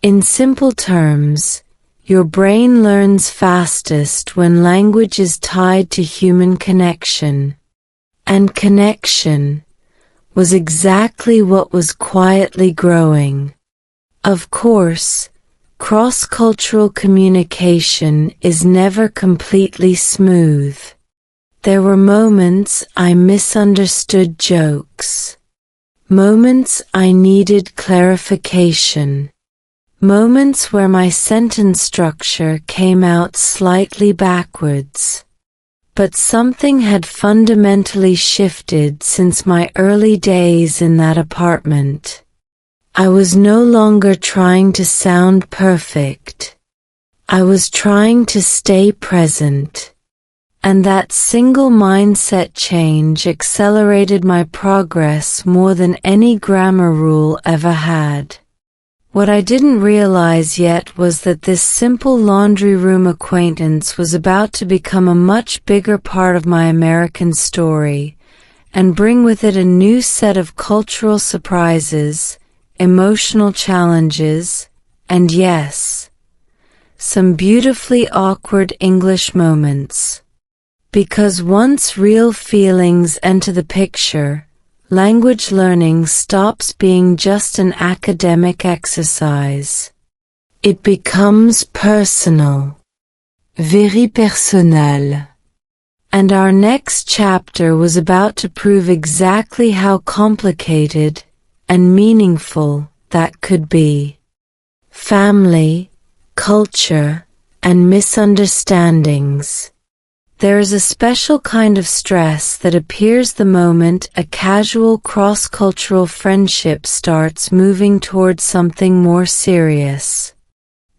In simple terms, your brain learns fastest when language is tied to human connection. And connection was exactly what was quietly growing. Of course, cross-cultural communication is never completely smooth. There were moments I misunderstood jokes. Moments I needed clarification. Moments where my sentence structure came out slightly backwards. But something had fundamentally shifted since my early days in that apartment. I was no longer trying to sound perfect. I was trying to stay present. And that single mindset change accelerated my progress more than any grammar rule ever had. What I didn't realize yet was that this simple laundry room acquaintance was about to become a much bigger part of my American story, and bring with it a new set of cultural surprises, emotional challenges, and yes, some beautifully awkward English moments. Because once real feelings enter the picture, language learning stops being just an academic exercise. It becomes personal. Very personnel. And our next chapter was about to prove exactly how complicated and meaningful that could be. Family, culture, and misunderstandings. There is a special kind of stress that appears the moment a casual cross-cultural friendship starts moving towards something more serious.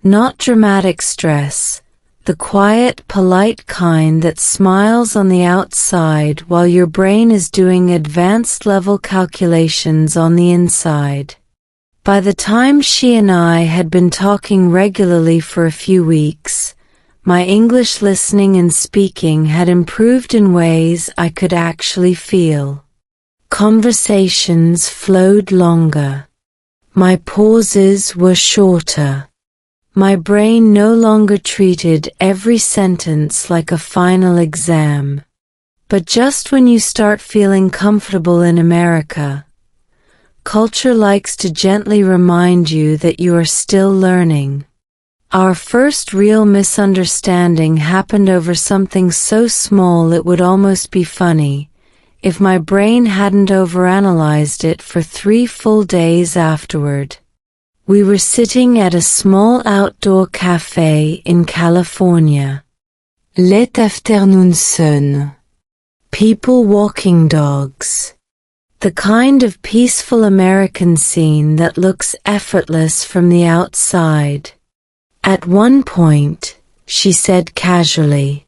Not dramatic stress, the quiet, polite kind that smiles on the outside while your brain is doing advanced-level calculations on the inside. By the time she and I had been talking regularly for a few weeks, my English listening and speaking had improved in ways I could actually feel. Conversations flowed longer. My pauses were shorter. My brain no longer treated every sentence like a final exam. But just when you start feeling comfortable in America, culture likes to gently remind you that you are still learning. Our first real misunderstanding happened over something so small it would almost be funny, if my brain hadn't overanalyzed it for 3 full days afterward. We were sitting at a small outdoor cafe in California. Late afternoon sun. People walking dogs. The kind of peaceful American scene that looks effortless from the outside. At one point, she said casually,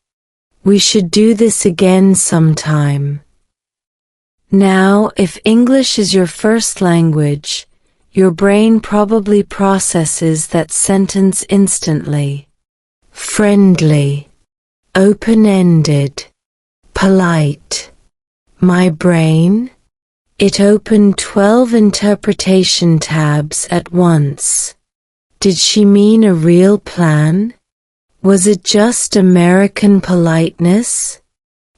"We should do this again sometime." Now, if English is your first language, your brain probably processes that sentence instantly. Friendly. Open-ended. Polite. My brain? It opened 12 interpretation tabs at once. Did she mean a real plan? Was it just American politeness?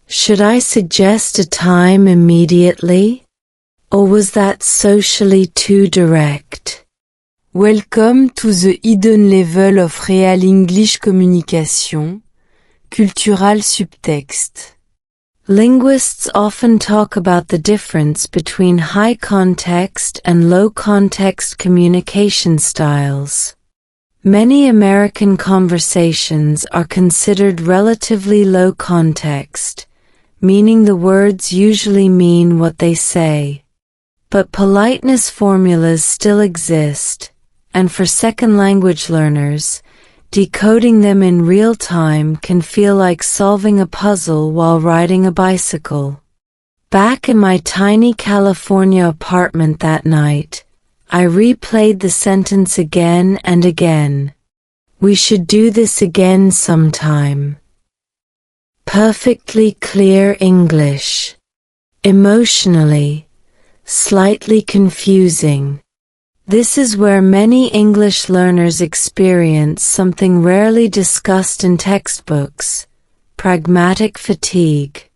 Should I suggest a time immediately? Or was that socially too direct? Welcome to the hidden level of real English communication, cultural subtext. Linguists often talk about the difference between high context and low context communication styles. Many American conversations are considered relatively low context, meaning the words usually mean what they say. But politeness formulas still exist, and for second language learners, decoding them in real time can feel like solving a puzzle while riding a bicycle. Back in my tiny California apartment that night, I replayed the sentence again and again. We should do this again sometime. Perfectly clear English. Emotionally, slightly confusing. This is where many English learners experience something rarely discussed in textbooks: pragmatic fatigue.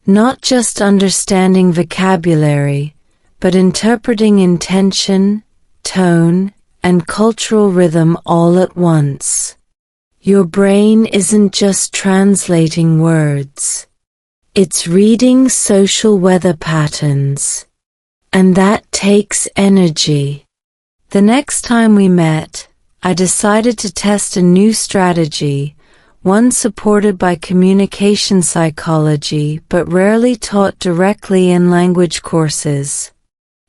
Not just understanding vocabulary, but interpreting intention, tone, and cultural rhythm all at once. Your brain isn't just translating words. It's reading social weather patterns. And that takes energy. The next time we met, I decided to test a new strategy, one supported by communication psychology but rarely taught directly in language courses.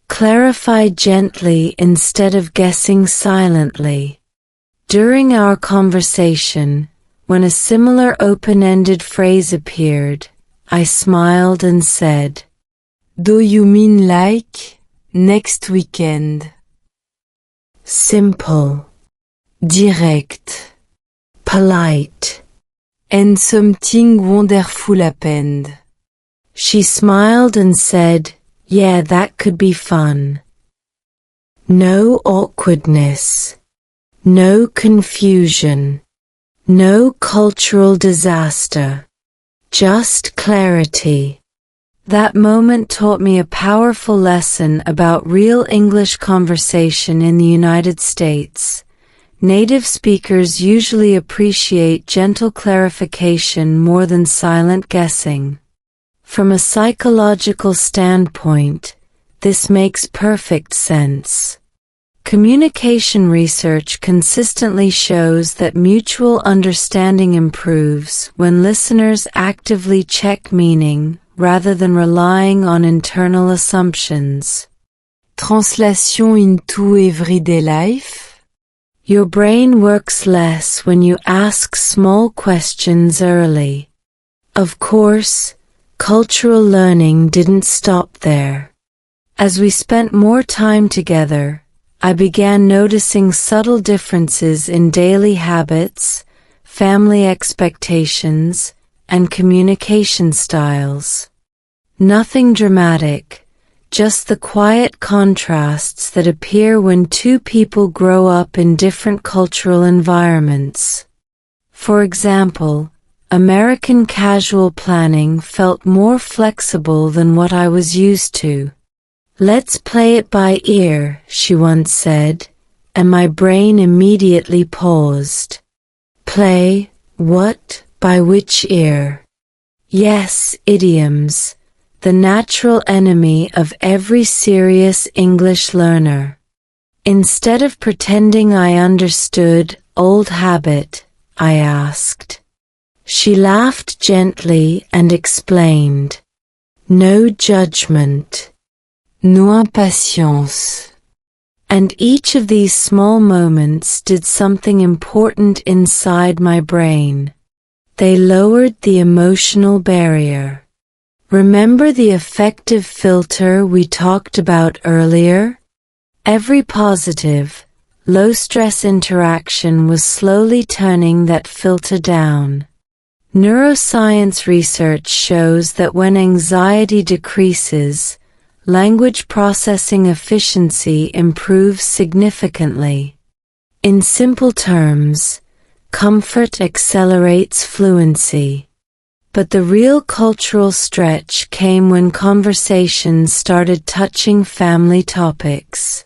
Clarify gently instead of guessing silently. During our conversation, when a similar open-ended phrase appeared, I smiled and said, "Do you mean like next weekend?" Simple, direct, polite, and something wonderful happened. She smiled and said, "Yeah, that could be fun." No awkwardness, no confusion, no cultural disaster, just clarity. That moment taught me a powerful lesson about real English conversation in the United States. Native speakers usually appreciate gentle clarification more than silent guessing. From a psychological standpoint, this makes perfect sense. Communication research consistently shows that mutual understanding improves when listeners actively check meaning, rather than relying on internal assumptions. Translation into everyday life? Your brain works less when you ask small questions early. Of course, cultural learning didn't stop there. As we spent more time together, I began noticing subtle differences in daily habits, family expectations, and communication styles. Nothing dramatic, just the quiet contrasts that appear when two people grow up in different cultural environments. For example, American casual planning felt more flexible than what I was used to. "Let's play it by ear," she once said, and my brain immediately paused. Play, what? By which ear? Yes, idioms, the natural enemy of every serious English learner. Instead of pretending I understood, old habit, I asked. She laughed gently and explained. No judgment. No impatience. And each of these small moments did something important inside my brain. They lowered the emotional barrier. Remember the affective filter we talked about earlier? Every positive, low-stress interaction was slowly turning that filter down. Neuroscience research shows that when anxiety decreases, language processing efficiency improves significantly. In simple terms, comfort accelerates fluency. But the real cultural stretch came when conversations started touching family topics.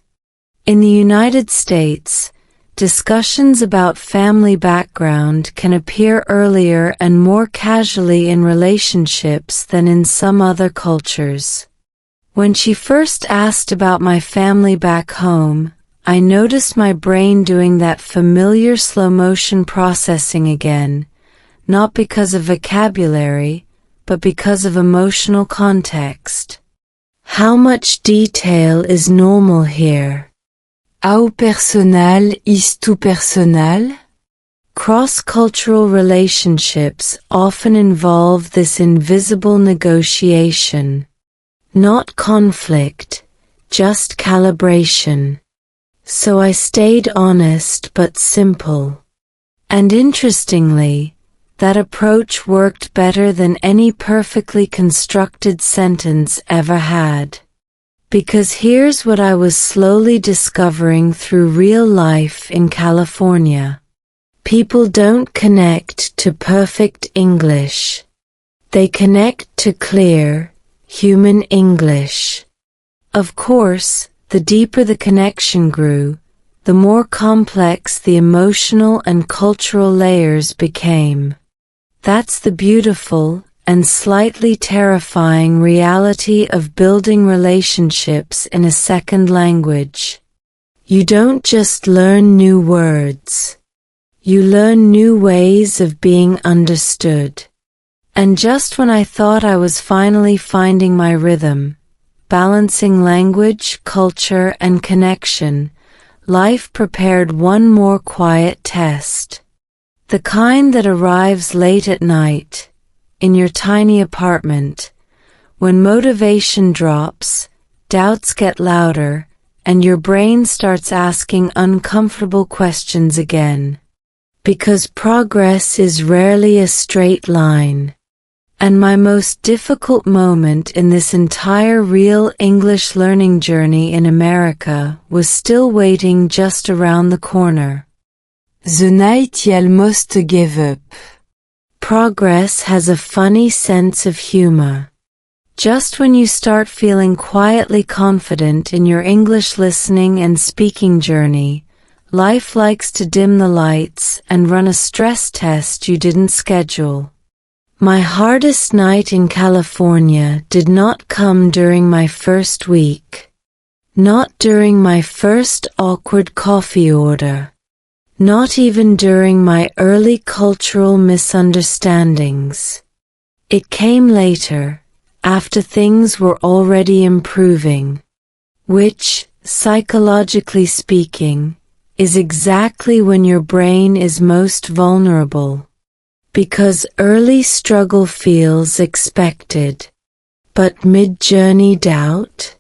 In the United States, discussions about family background can appear earlier and more casually in relationships than in some other cultures. When she first asked about my family back home, I noticed my brain doing that familiar slow-motion processing again, not because of vocabulary, but because of emotional context. How much detail is normal here? How personal is too personal? Cross-cultural relationships often involve this invisible negotiation. Not conflict, just calibration. So I stayed honest but simple. And interestingly, that approach worked better than any perfectly constructed sentence ever had. Because here's what I was slowly discovering through real life in California. People don't connect to perfect English. They connect to clear, human English. Of course, the deeper the connection grew, the more complex the emotional and cultural layers became. That's the beautiful and slightly terrifying reality of building relationships in a second language. You don't just learn new words. You learn new ways of being understood. And just when I thought I was finally finding my rhythm, balancing language, culture, and connection, life prepared one more quiet test. The kind that arrives late at night, in your tiny apartment, when motivation drops, doubts get louder, and your brain starts asking uncomfortable questions again. Because progress is rarely a straight line. And my most difficult moment in this entire real English learning journey in America was still waiting just around the corner. The night he almost gave up. Progress has a funny sense of humor. Just when you start feeling quietly confident in your English listening and speaking journey, life likes to dim the lights and run a stress test you didn't schedule. My hardest night in California did not come during my first week. Not during my first awkward coffee order. Not even during my early cultural misunderstandings. It came later, after things were already improving. Which, psychologically speaking, is exactly when your brain is most vulnerable. Because early struggle feels expected. But mid-journey doubt?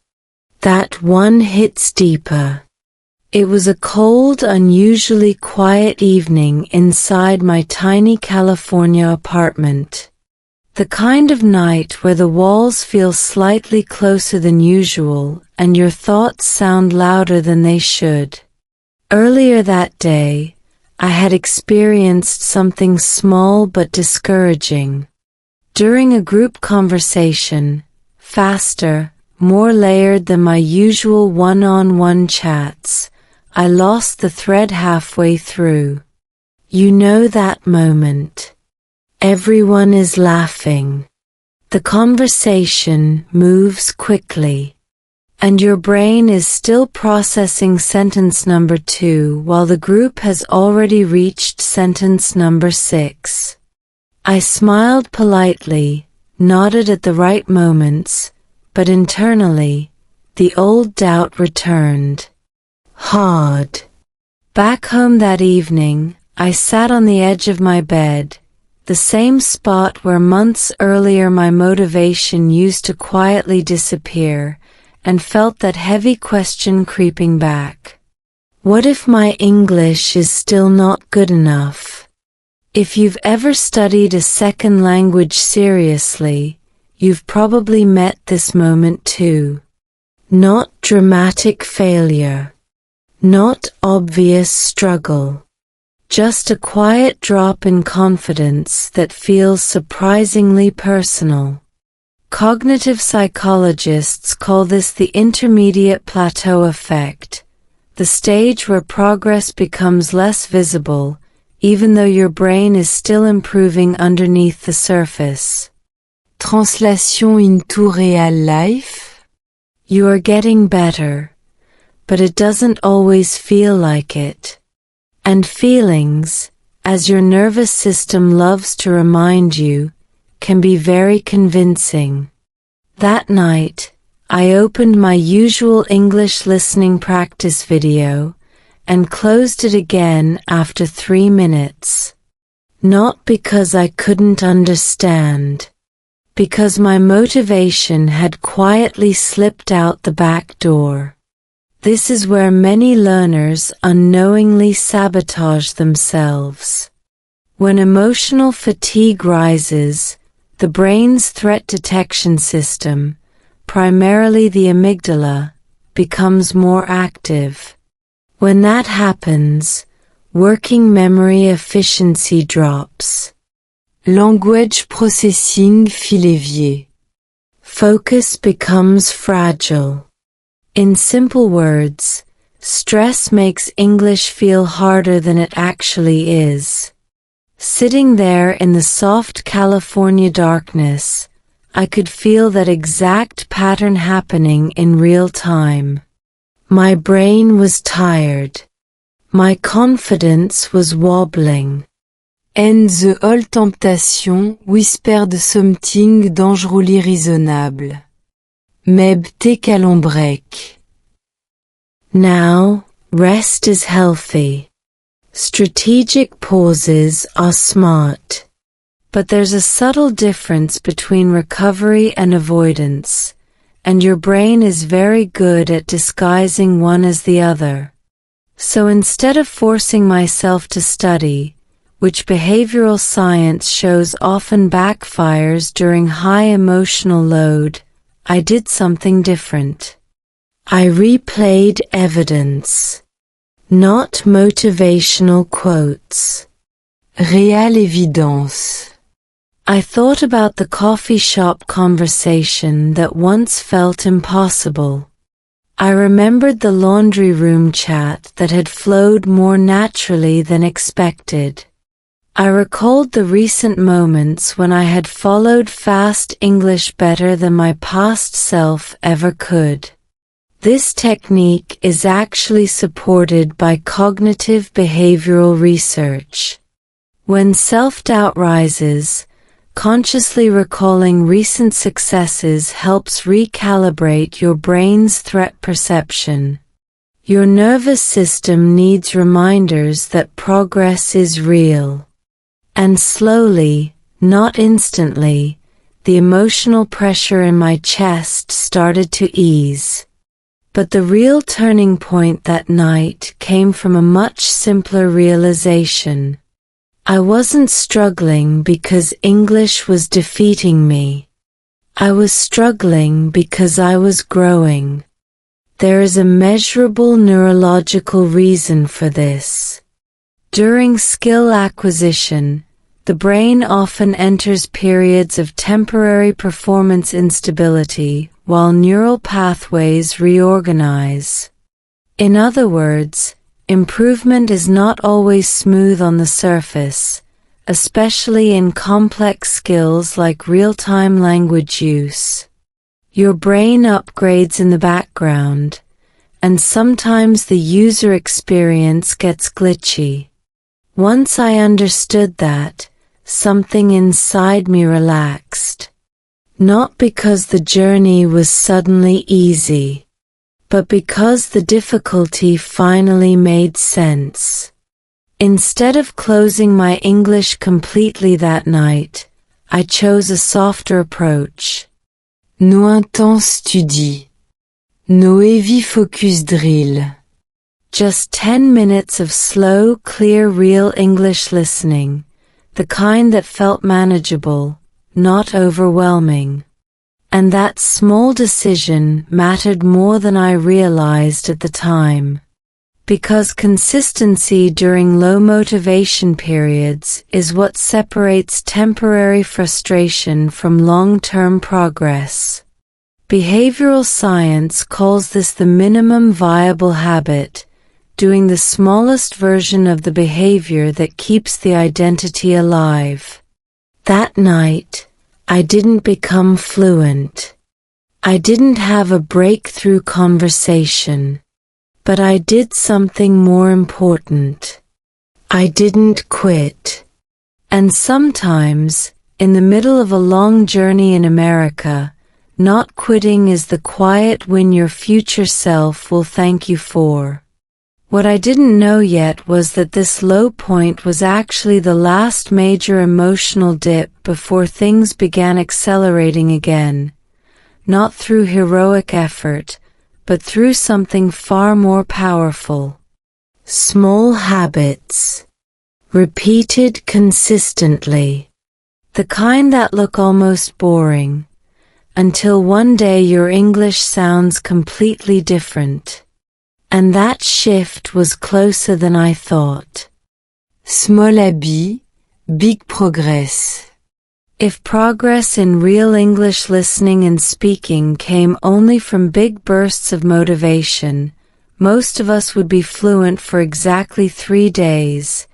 That one hits deeper. It was a cold, unusually quiet evening inside my tiny California apartment. The kind of night where the walls feel slightly closer than usual and your thoughts sound louder than they should. Earlier that day, I had experienced something small but discouraging. During a group conversation, faster, more layered than my usual one-on-one chats, I lost the thread halfway through. You know that moment. Everyone is laughing. The conversation moves quickly. And your brain is still processing sentence number 2 while the group has already reached sentence number 6. I smiled politely, nodded at the right moments, but internally, the old doubt returned. Hard. Back home that evening, I sat on the edge of my bed, the same spot where months earlier my motivation used to quietly disappear, and felt that heavy question creeping back. What if my English is still not good enough? If you've ever studied a second language seriously, you've probably met this moment too. Not dramatic failure. Not obvious struggle. Just a quiet drop in confidence that feels surprisingly personal. Cognitive psychologists call this the intermediate plateau effect, the stage where progress becomes less visible, even though your brain is still improving underneath the surface. Translation into real life? You are getting better, but it doesn't always feel like it. And feelings, as your nervous system loves to remind you, can be very convincing. That night, I opened my usual English listening practice video and closed it again after 3 minutes. Not because I couldn't understand, because my motivation had quietly slipped out the back door. This is where many learners unknowingly sabotage themselves. When emotional fatigue rises, the brain's threat detection system, primarily the amygdala, becomes more active. When that happens, working memory efficiency drops. Language processing filevier. Focus becomes fragile. In simple words, stress makes English feel harder than it actually is. Sitting there in the soft California darkness, I could feel that exact pattern happening in real time. My brain was tired. My confidence was wobbling. And the old temptation whispered something dangerously reasonable. Mais t'es qu'à l'ombrec. Now, rest is healthy. Strategic pauses are smart. But there's a subtle difference between recovery and avoidance, and your brain is very good at disguising one as the other. So instead of forcing myself to study, which behavioral science shows often backfires during high emotional load, I did something different. I replayed evidence. Not motivational quotes. Réelle évidence. I thought about the coffee shop conversation that once felt impossible. I remembered the laundry room chat that had flowed more naturally than expected. I recalled the recent moments when I had followed fast English better than my past self ever could. This technique is actually supported by cognitive behavioral research. When self-doubt rises, consciously recalling recent successes helps recalibrate your brain's threat perception. Your nervous system needs reminders that progress is real. And slowly, not instantly, the emotional pressure in my chest started to ease. But the real turning point that night came from a much simpler realization. I wasn't struggling because English was defeating me. I was struggling because I was growing. There is a measurable neurological reason for this. During skill acquisition, the brain often enters periods of temporary performance instability while neural pathways reorganize. In other words, improvement is not always smooth on the surface, especially in complex skills like real-time language use. Your brain upgrades in the background, and sometimes the user experience gets glitchy. Once I understood that, something inside me relaxed. Not because the journey was suddenly easy, but because the difficulty finally made sense. Instead of closing my English completely that night, I chose a softer approach. No intense study. No heavy focus drill. Just 10 minutes of slow, clear, real English listening, the kind that felt manageable, not overwhelming. And that small decision mattered more than I realized at the time. Because consistency during low motivation periods is what separates temporary frustration from long-term progress. Behavioral science calls this the minimum viable habit, doing the smallest version of the behavior that keeps the identity alive. That night, I didn't become fluent. I didn't have a breakthrough conversation. But I did something more important. I didn't quit. And sometimes, in the middle of a long journey in America, not quitting is the quiet win your future self will thank you for. What I didn't know yet was that this low point was actually the last major emotional dip before things began accelerating again, not through heroic effort, but through something far more powerful. Small habits. Repeated consistently. The kind that look almost boring, until one day your English sounds completely different. And that shift was closer than I thought. Small habits, big progress. If progress in real English listening and speaking came only from big bursts of motivation, most of us would be fluent for exactly 3 days,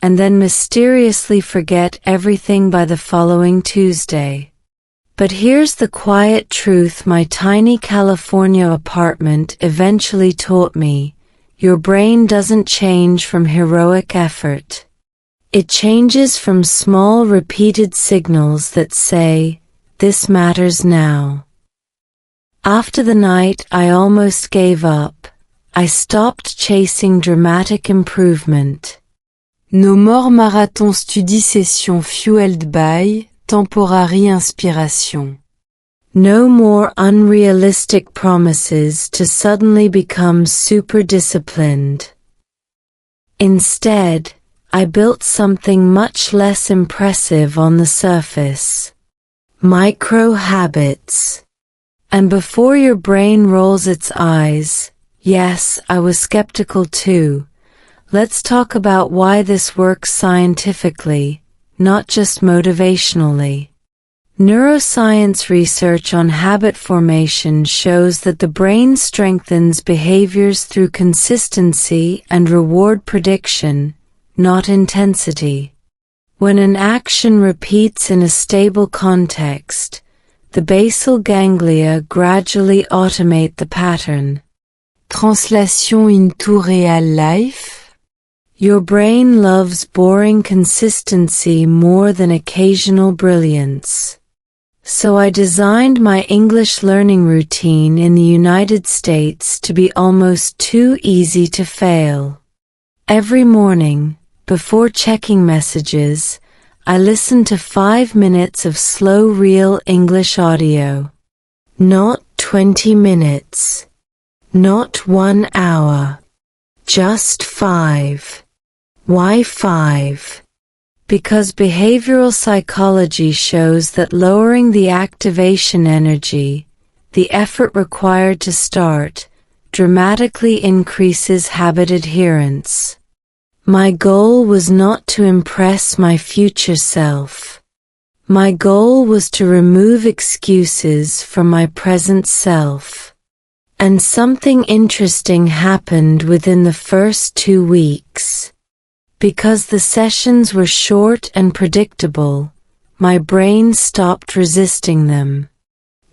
and then mysteriously forget everything by the following Tuesday. But here's the quiet truth my tiny California apartment eventually taught me: your brain doesn't change from heroic effort. It changes from small repeated signals that say, "This matters now." After the night I almost gave up, I stopped chasing dramatic improvement. No more marathon study session fueled by temporary inspiration. No more unrealistic promises to suddenly become super disciplined. Instead, I built something much less impressive on the surface. Micro habits. And before your brain rolls its eyes, yes, I was skeptical too, let's talk about why this works scientifically, not just motivationally. Neuroscience research on habit formation shows that the brain strengthens behaviors through consistency and reward prediction, not intensity. When an action repeats in a stable context, the basal ganglia gradually automate the pattern. Translation into real life. Your brain loves boring consistency more than occasional brilliance. So I designed my English learning routine in the United States to be almost too easy to fail. Every morning, before checking messages, I listen to 5 minutes of slow real English audio. Not 20 minutes. Not 1 hour. Just 5. Why 5? Because behavioral psychology shows that lowering the activation energy, the effort required to start, dramatically increases habit adherence. My goal was not to impress my future self. My goal was to remove excuses from my present self. And something interesting happened within the first 2 weeks. Because the sessions were short and predictable, my brain stopped resisting them.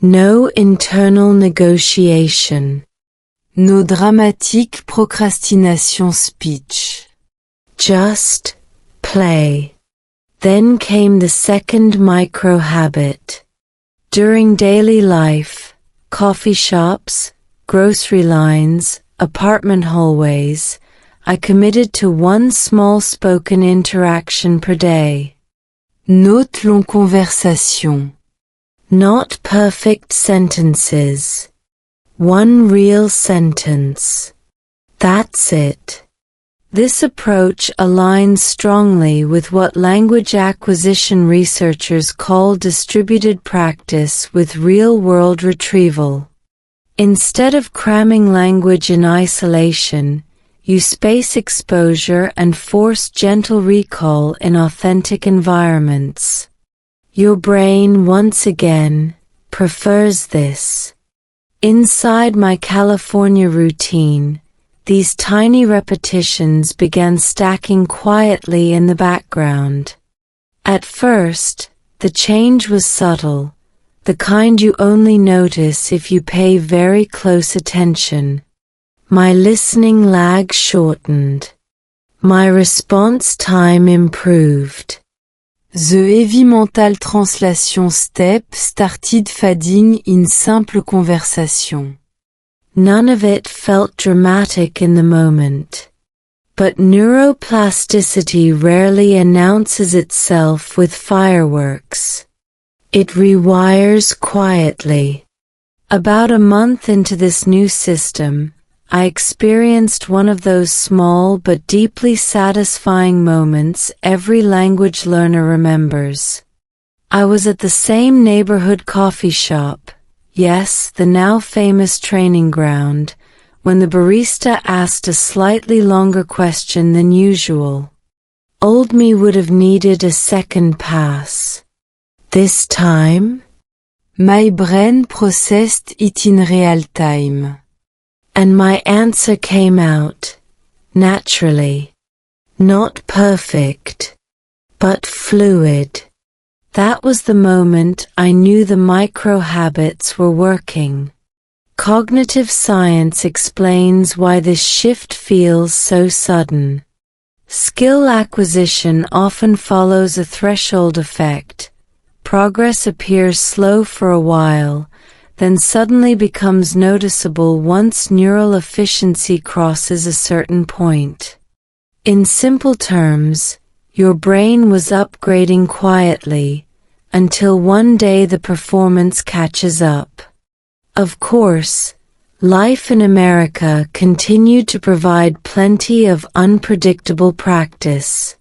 No internal negotiation. No dramatic procrastination speech. Just play. Then came the second micro habit. During daily life, coffee shops, grocery lines, apartment hallways, I committed to 1 small spoken interaction per day. Note long conversation. Not perfect sentences. 1 real sentence. That's it. This approach aligns strongly with what language acquisition researchers call distributed practice with real-world retrieval. Instead of cramming language in isolation, you space exposure and force gentle recall in authentic environments. Your brain, once again, prefers this. Inside my California routine, these tiny repetitions began stacking quietly in the background. At first, the change was subtle, the kind you only notice if you pay very close attention. My listening lag shortened. My response time improved. The heavy mental translation step started fading in simple conversation. None of it felt dramatic in the moment. But neuroplasticity rarely announces itself with fireworks. It rewires quietly. About a month into this new system, I experienced one of those small but deeply satisfying moments every language learner remembers. I was at the same neighborhood coffee shop, yes, the now famous training ground, when the barista asked a slightly longer question than usual. Old me would have needed a second pass. This time? My brain processed it in real time. And my answer came out, naturally. Not perfect, but fluid. That was the moment I knew the micro-habits were working. Cognitive science explains why this shift feels so sudden. Skill acquisition often follows a threshold effect. Progress appears slow for a while, then suddenly becomes noticeable once neural efficiency crosses a certain point. In simple terms, your brain was upgrading quietly, until one day the performance catches up. Of course, life in America continued to provide plenty of unpredictable practice.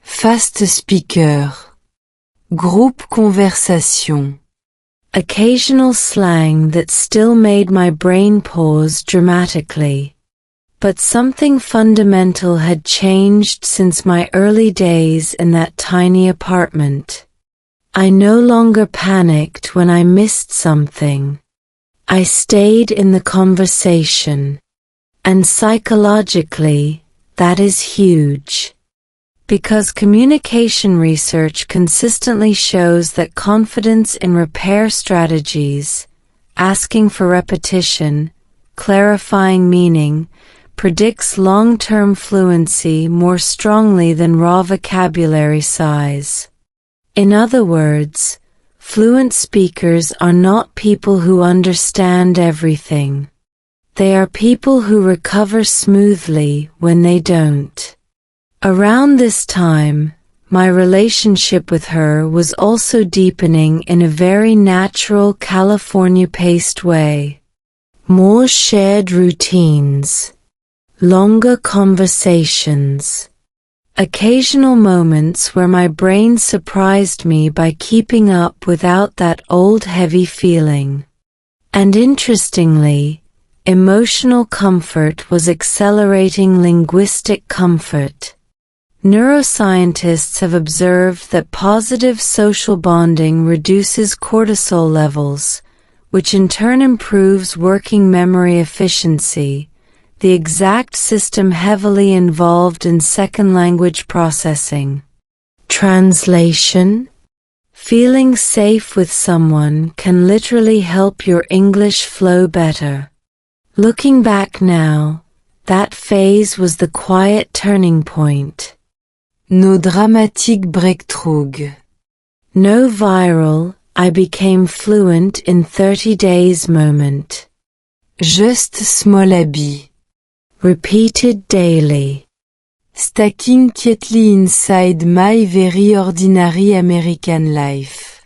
Fast speaker. Groupe conversation. Occasional slang that still made my brain pause dramatically. But something fundamental had changed since my early days in that tiny apartment. I no longer panicked when I missed something. I stayed in the conversation. And psychologically, that is huge. Because communication research consistently shows that confidence in repair strategies, asking for repetition, clarifying meaning, predicts long-term fluency more strongly than raw vocabulary size. In other words, fluent speakers are not people who understand everything. They are people who recover smoothly when they don't. Around this time, my relationship with her was also deepening in a very natural California-paced way. More shared routines. Longer conversations. Occasional moments where my brain surprised me by keeping up without that old heavy feeling. And interestingly, emotional comfort was accelerating linguistic comfort. Neuroscientists have observed that positive social bonding reduces cortisol levels, which in turn improves working memory efficiency, the exact system heavily involved in second language processing. Translation? Feeling safe with someone can literally help your English flow better. Looking back now, that phase was the quiet turning point. No dramatic breakthrough. No viral, I became fluent in 30 days moment. Just small habit. Repeated daily. Stacking quietly inside my very ordinary American life.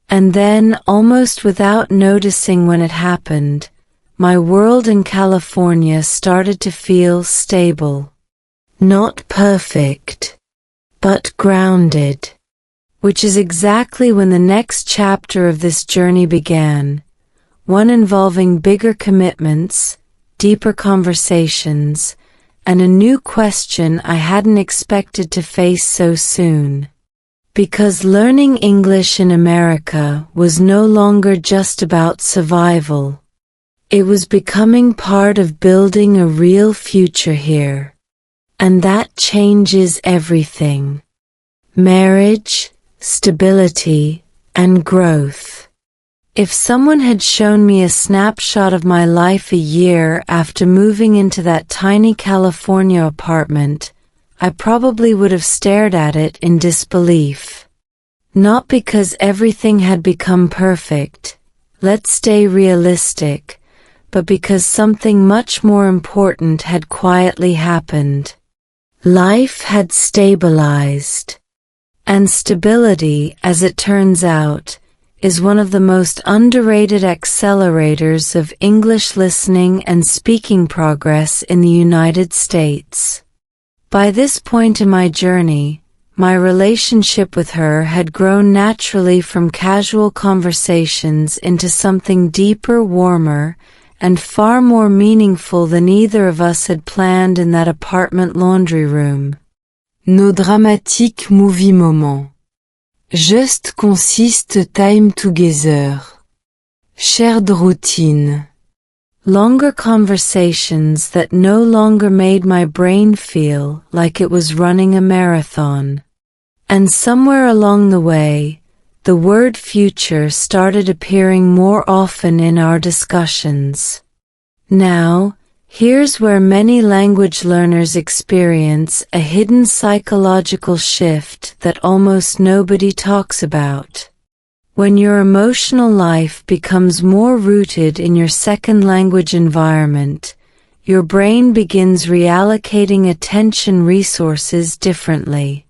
And then, almost without noticing when it happened, my world in California started to feel stable. Not perfect, but grounded. Which is exactly when the next chapter of this journey began, one involving bigger commitments, deeper conversations, and a new question I hadn't expected to face so soon. Because learning English in America was no longer just about survival. It was becoming part of building a real future here. And that changes everything. Marriage, stability, and growth. If someone had shown me a snapshot of my life a year after moving into that tiny California apartment, I probably would have stared at it in disbelief. Not because everything had become perfect, let's stay realistic, but because something much more important had quietly happened. Life had stabilized. And stability, as it turns out, is one of the most underrated accelerators of English listening and speaking progress in the United States. By this point in my journey, my relationship with her had grown naturally from casual conversations into something deeper, warmer, and far more meaningful than either of us had planned in that apartment laundry room. Nos dramatiques movie moments. Just consist time together. Shared routine. Longer conversations that no longer made my brain feel like it was running a marathon. And somewhere along the way, the word future started appearing more often in our discussions. Now, here's where many language learners experience a hidden psychological shift that almost nobody talks about. When your emotional life becomes more rooted in your second language environment, your brain begins reallocating attention resources differently.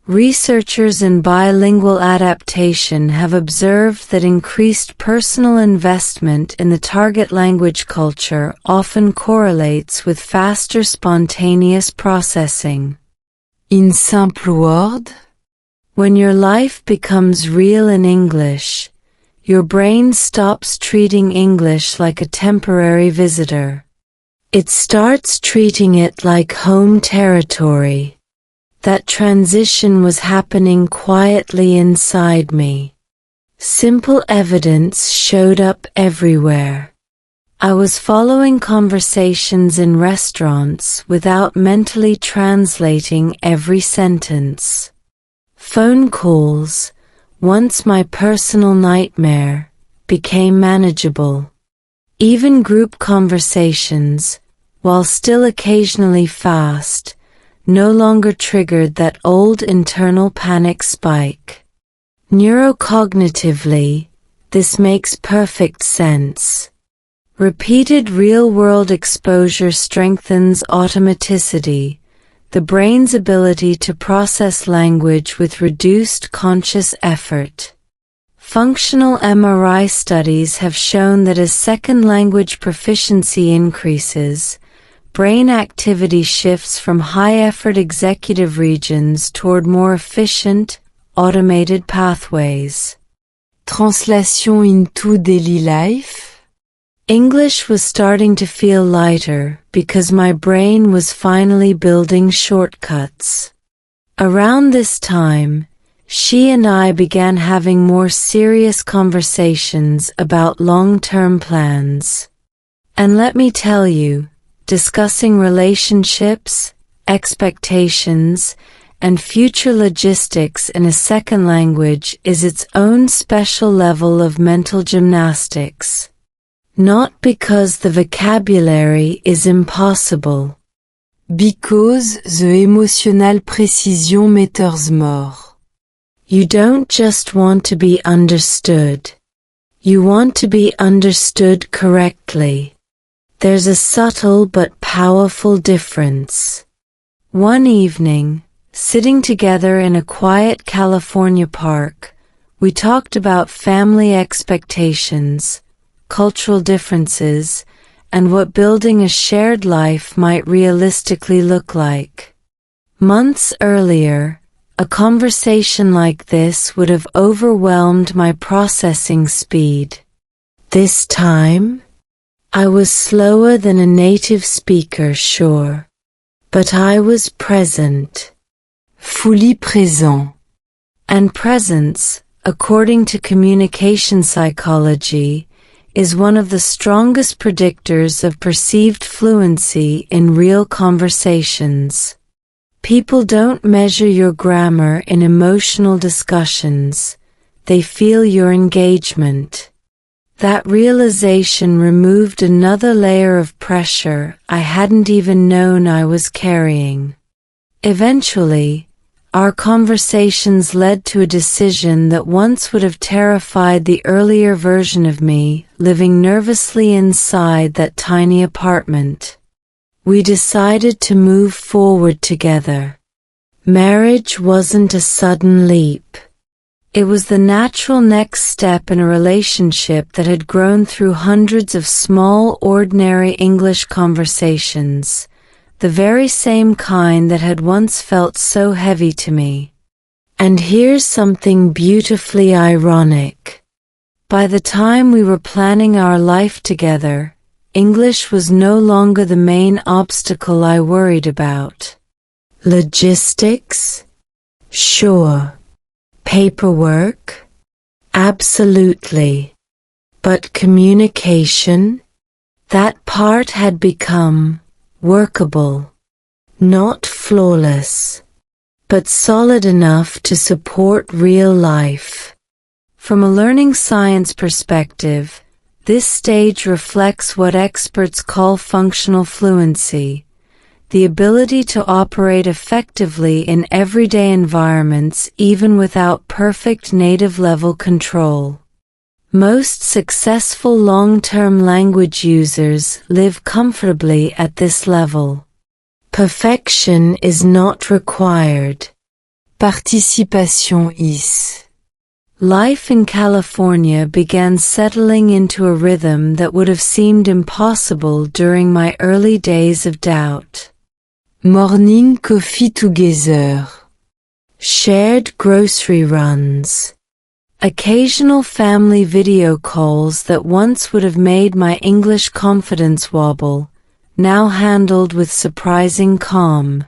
Researchers in bilingual adaptation have observed that increased personal investment in the target language culture often correlates with faster spontaneous processing. In simple words, when your life becomes real in English, your brain stops treating English like a temporary visitor. It starts treating it like home territory. That transition was happening quietly inside me. Simple evidence showed up everywhere. I was following conversations in restaurants without mentally translating every sentence. Phone calls, once my personal nightmare, became manageable. Even group conversations, while still occasionally fast, no longer triggered that old internal panic spike. Neurocognitively, this makes perfect sense. Repeated real-world exposure strengthens automaticity, the brain's ability to process language with reduced conscious effort. Functional MRI studies have shown that as second language proficiency increases, brain activity shifts from high-effort executive regions toward more efficient, automated pathways. Translation into daily life. English was starting to feel lighter because my brain was finally building shortcuts. Around this time, she and I began having more serious conversations about long-term plans. And let me tell you, discussing relationships, expectations, and future logistics in a second language is its own special level of mental gymnastics. Not because the vocabulary is impossible. Because the emotional precision matters more. You don't just want to be understood. You want to be understood correctly. There's a subtle but powerful difference. One evening, sitting together in a quiet California park, we talked about family expectations, cultural differences, and what building a shared life might realistically look like. Months earlier, a conversation like this would have overwhelmed my processing speed. This time, I was slower than a native speaker, sure, but I was present. Fully présent. And presence, according to communication psychology, is one of the strongest predictors of perceived fluency in real conversations. People don't measure your grammar in emotional discussions, they feel your engagement. That realization removed another layer of pressure I hadn't even known I was carrying. Eventually, our conversations led to a decision that once would have terrified the earlier version of me, living nervously inside that tiny apartment. We decided to move forward together. Marriage wasn't a sudden leap. It was the natural next step in a relationship that had grown through hundreds of small, ordinary English conversations, the very same kind that had once felt so heavy to me. And here's something beautifully ironic. By the time we were planning our life together, English was no longer the main obstacle I worried about. Logistics? Sure. Paperwork? Absolutely. But communication? That part had become workable. Not flawless, but solid enough to support real life. From a learning science perspective, this stage reflects what experts call functional fluency, the ability to operate effectively in everyday environments even without perfect native-level control. Most successful long-term language users live comfortably at this level. Perfection is not required. Participation is. Life in California began settling into a rhythm that would have seemed impossible during my early days of doubt. Morning coffee together. Shared grocery runs. Occasional family video calls that once would have made my English confidence wobble, now handled with surprising calm.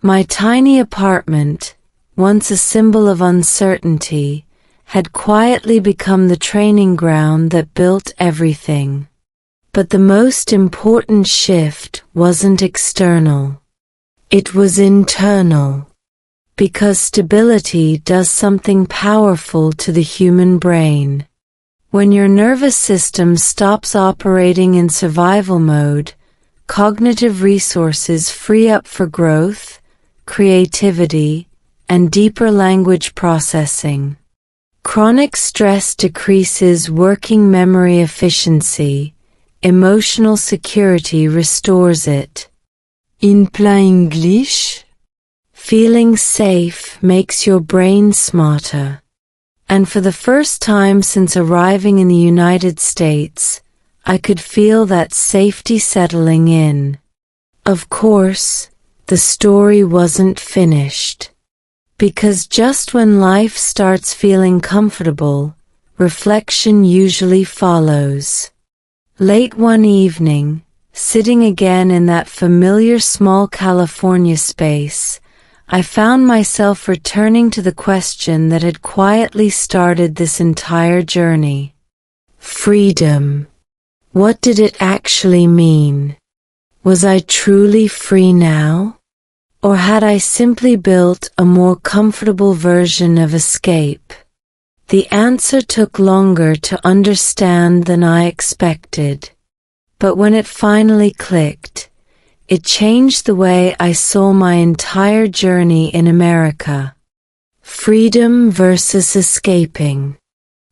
My tiny apartment, once a symbol of uncertainty, had quietly become the training ground that built everything. But the most important shift wasn't external. It was internal. Because stability does something powerful to the human brain. When your nervous system stops operating in survival mode, cognitive resources free up for growth, creativity, and deeper language processing. Chronic stress decreases working memory efficiency, emotional security restores it. In plain English? Feeling safe makes your brain smarter. And for the first time since arriving in the United States, I could feel that safety settling in. Of course, the story wasn't finished. Because just when life starts feeling comfortable, reflection usually follows. Late one evening, sitting again in that familiar small California space, I found myself returning to the question that had quietly started this entire journey. Freedom. What did it actually mean? Was I truly free now? Or had I simply built a more comfortable version of escape? The answer took longer to understand than I expected. But when it finally clicked, it changed the way I saw my entire journey in America. Freedom versus escaping.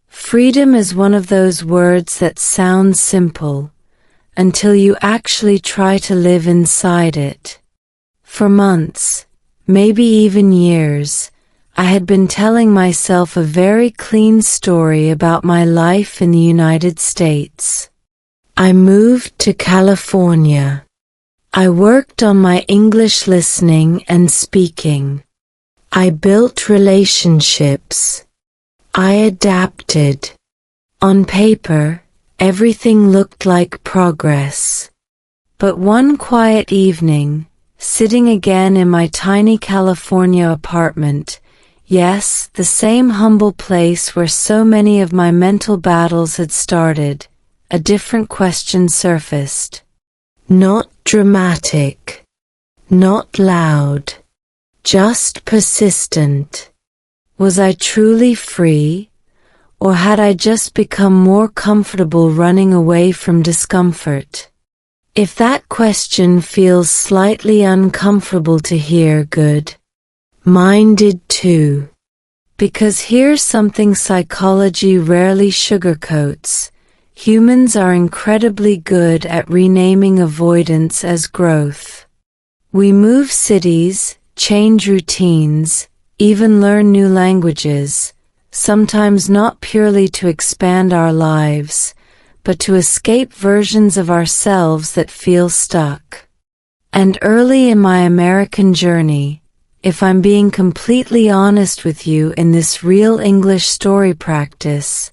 Freedom is one of those words that sounds simple, until you actually try to live inside it. For months, maybe even years, I had been telling myself a very clean story about my life in the United States. I moved to California. I worked on my English listening and speaking. I built relationships. I adapted. On paper, everything looked like progress. But one quiet evening, sitting again in my tiny California apartment, yes, the same humble place where so many of my mental battles had started, a different question surfaced. Not dramatic, not loud, just persistent. Was I truly free, or had I just become more comfortable running away from discomfort? If that question feels slightly uncomfortable to hear, good. Mine did too. Because here's something psychology rarely sugarcoats. Humans are incredibly good at renaming avoidance as growth. We move cities, change routines, even learn new languages, sometimes not purely to expand our lives, but to escape versions of ourselves that feel stuck. And early in my American journey, if I'm being completely honest with you in this real English story practice,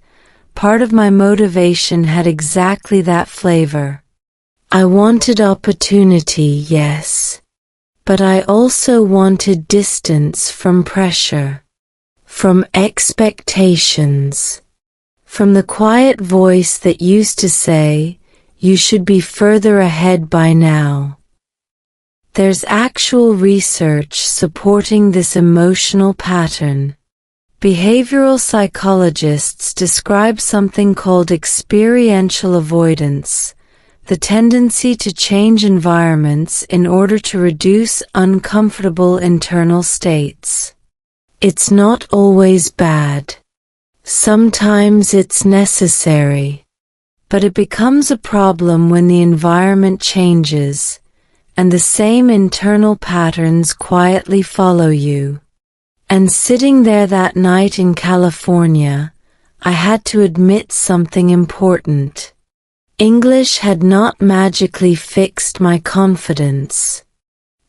part of my motivation had exactly that flavor. I wanted opportunity, yes. But I also wanted distance from pressure, from expectations, from the quiet voice that used to say, "You should be further ahead by now." There's actual research supporting this emotional pattern. Behavioral psychologists describe something called experiential avoidance, the tendency to change environments in order to reduce uncomfortable internal states. It's not always bad. Sometimes it's necessary. But it becomes a problem when the environment changes, and the same internal patterns quietly follow you. And sitting there that night in California, I had to admit something important. English had not magically fixed my confidence.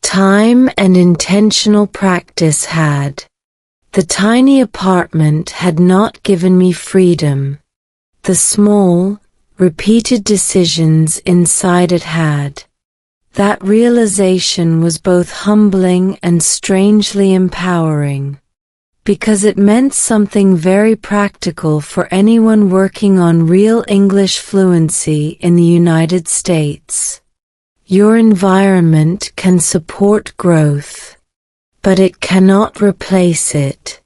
Time and intentional practice had. The tiny apartment had not given me freedom. The small, repeated decisions inside it had. That realization was both humbling and strangely empowering, because it meant something very practical for anyone working on real English fluency in the United States. Your environment can support growth, but it cannot replace it.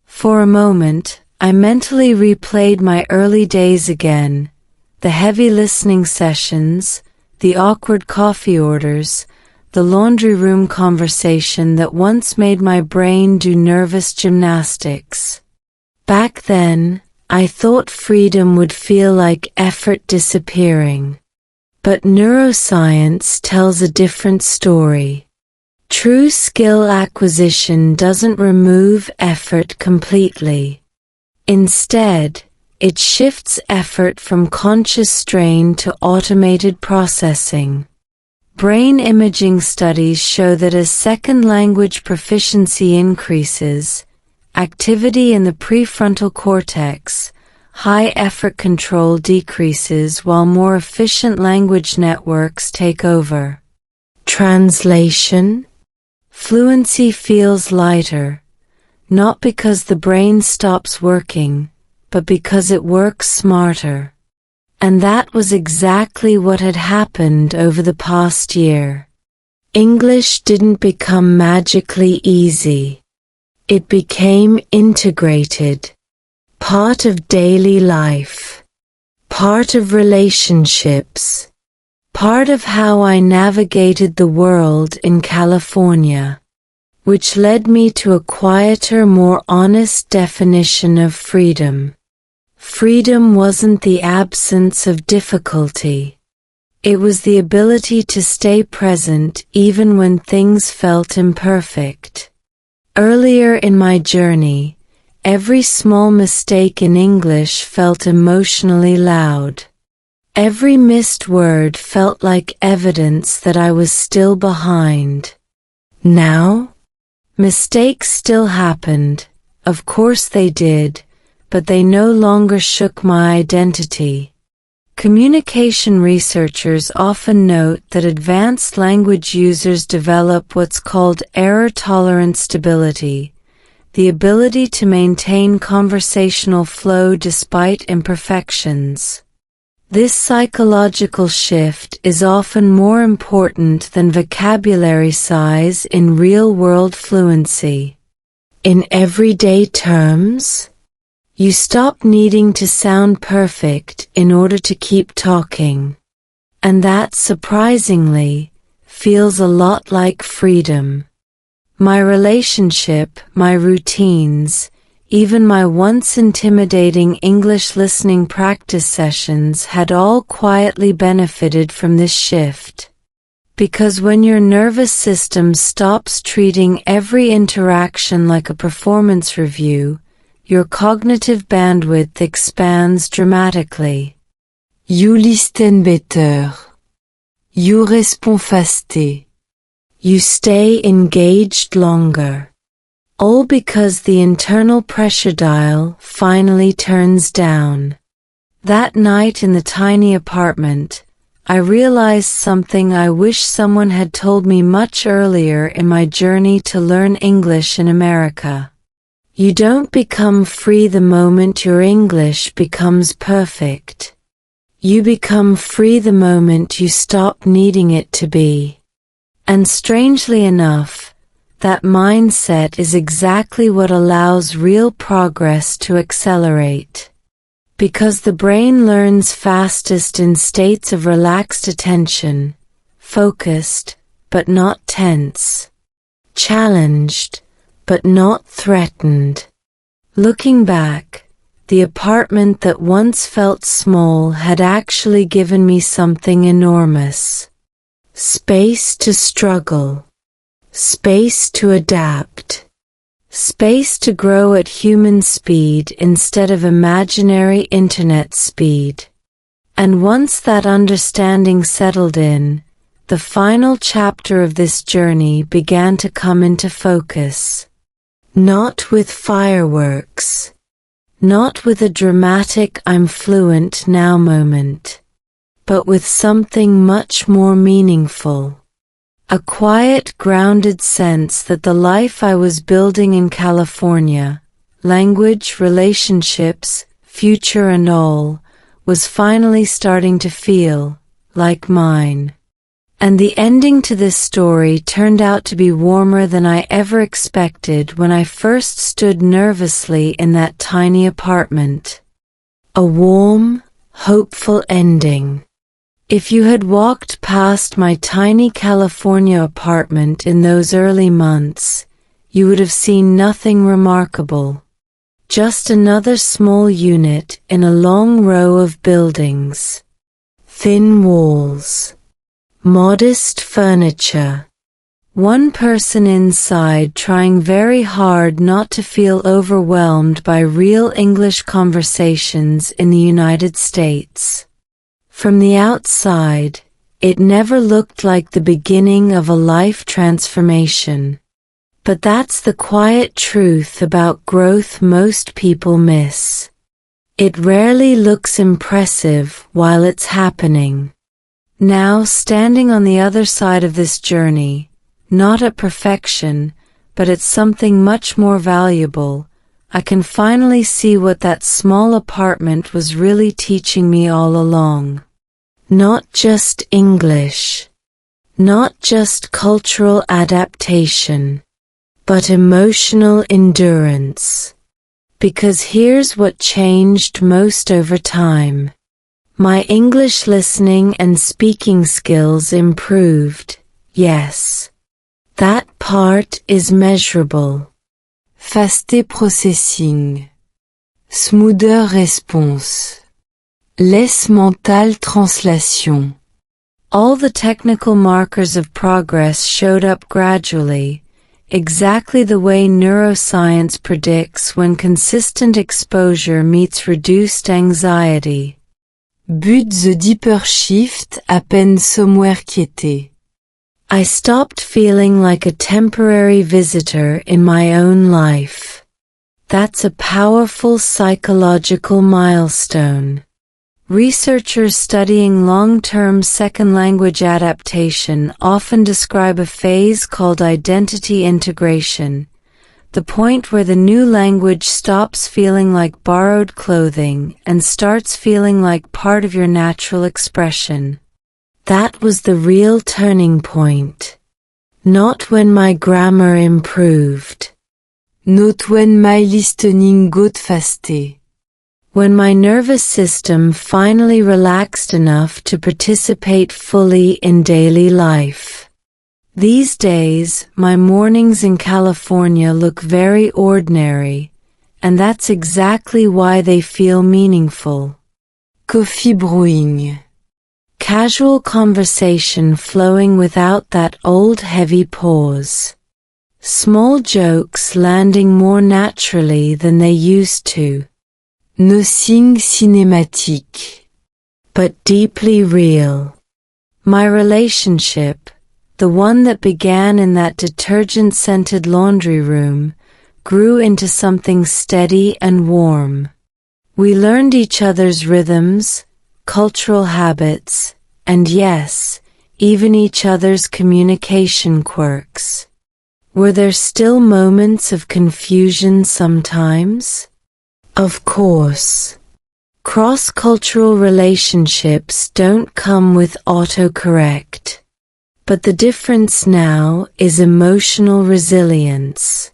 For a moment, I mentally replayed my early days again, the heavy listening sessions, the awkward coffee orders, the laundry room conversation that once made my brain do nervous gymnastics. Back then, I thought freedom would feel like effort disappearing. But neuroscience tells a different story. True skill acquisition doesn't remove effort completely. Instead, it shifts effort from conscious strain to automated processing. Brain imaging studies show that as second language proficiency increases, activity in the prefrontal cortex, high effort control decreases while more efficient language networks take over. Translation? Fluency feels lighter, not because the brain stops working, but because it works smarter. And that was exactly what had happened over the past year. English didn't become magically easy. It became integrated, part of daily life, part of relationships, part of how I navigated the world in California, which led me to a quieter, more honest definition of freedom. Freedom wasn't the absence of difficulty. It was the ability to stay present even when things felt imperfect. Earlier in my journey, every small mistake in English felt emotionally loud. Every missed word felt like evidence that I was still behind. Now, mistakes still happened, of course they did, but they no longer shook my identity. Communication researchers often note that advanced language users develop what's called error-tolerant stability, the ability to maintain conversational flow despite imperfections. This psychological shift is often more important than vocabulary size in real-world fluency. In everyday terms, you stop needing to sound perfect in order to keep talking. And that, surprisingly, feels a lot like freedom. My relationship, my routines, even my once intimidating English listening practice sessions had all quietly benefited from this shift. Because when your nervous system stops treating every interaction like a performance review, your cognitive bandwidth expands dramatically. You listen better. You respond faster. You stay engaged longer. All because the internal pressure dial finally turns down. That night in the tiny apartment, I realized something I wish someone had told me much earlier in my journey to learn English in America. You don't become free the moment your English becomes perfect. You become free the moment you stop needing it to be. And strangely enough, that mindset is exactly what allows real progress to accelerate. Because the brain learns fastest in states of relaxed attention, focused, but not tense, challenged, but not threatened. Looking back, the apartment that once felt small had actually given me something enormous. Space to struggle. Space to adapt. Space to grow at human speed instead of imaginary internet speed. And once that understanding settled in, the final chapter of this journey began to come into focus. Not with fireworks. Not with a dramatic "I'm fluent now" moment, but with something much more meaningful. A quiet, grounded sense that the life I was building in California, language, relationships, future and all, was finally starting to feel like mine. And the ending to this story turned out to be warmer than I ever expected when I first stood nervously in that tiny apartment. A warm, hopeful ending. If you had walked past my tiny California apartment in those early months, you would have seen nothing remarkable. Just another small unit in a long row of buildings. Thin walls. Modest furniture. One person inside trying very hard not to feel overwhelmed by real English conversations in the United States. From the outside, it never looked like the beginning of a life transformation. But that's the quiet truth about growth most people miss. It rarely looks impressive while it's happening. Now, standing on the other side of this journey, not at perfection, but at something much more valuable, I can finally see what that small apartment was really teaching me all along. Not just English. Not just cultural adaptation. But emotional endurance. Because here's what changed most over time. My English listening and speaking skills improved, yes. That part is measurable. Faster processing. Smoother response. Less mental translation. All the technical markers of progress showed up gradually, exactly the way neuroscience predicts when consistent exposure meets reduced anxiety. But the deeper shift à peine somewhere quietté. I stopped feeling like a temporary visitor in my own life. That's a powerful psychological milestone. Researchers studying long-term second language adaptation often describe a phase called identity integration, The point where the new language stops feeling like borrowed clothing and starts feeling like part of your natural expression. That was the real turning point. Not when my grammar improved. Not when my listening got faster. When my nervous system finally relaxed enough to participate fully in daily life. These days, my mornings in California look very ordinary, and that's exactly why they feel meaningful. Coffee brewing. Casual conversation flowing without that old heavy pause. Small jokes landing more naturally than they used to. Nothing cinematic. But deeply real. My relationship, the one that began in that detergent-scented laundry room, grew into something steady and warm. We learned each other's rhythms, cultural habits, and yes, even each other's communication quirks. Were there still moments of confusion sometimes? Of course. Cross-cultural relationships don't come with autocorrect. But the difference now is emotional resilience.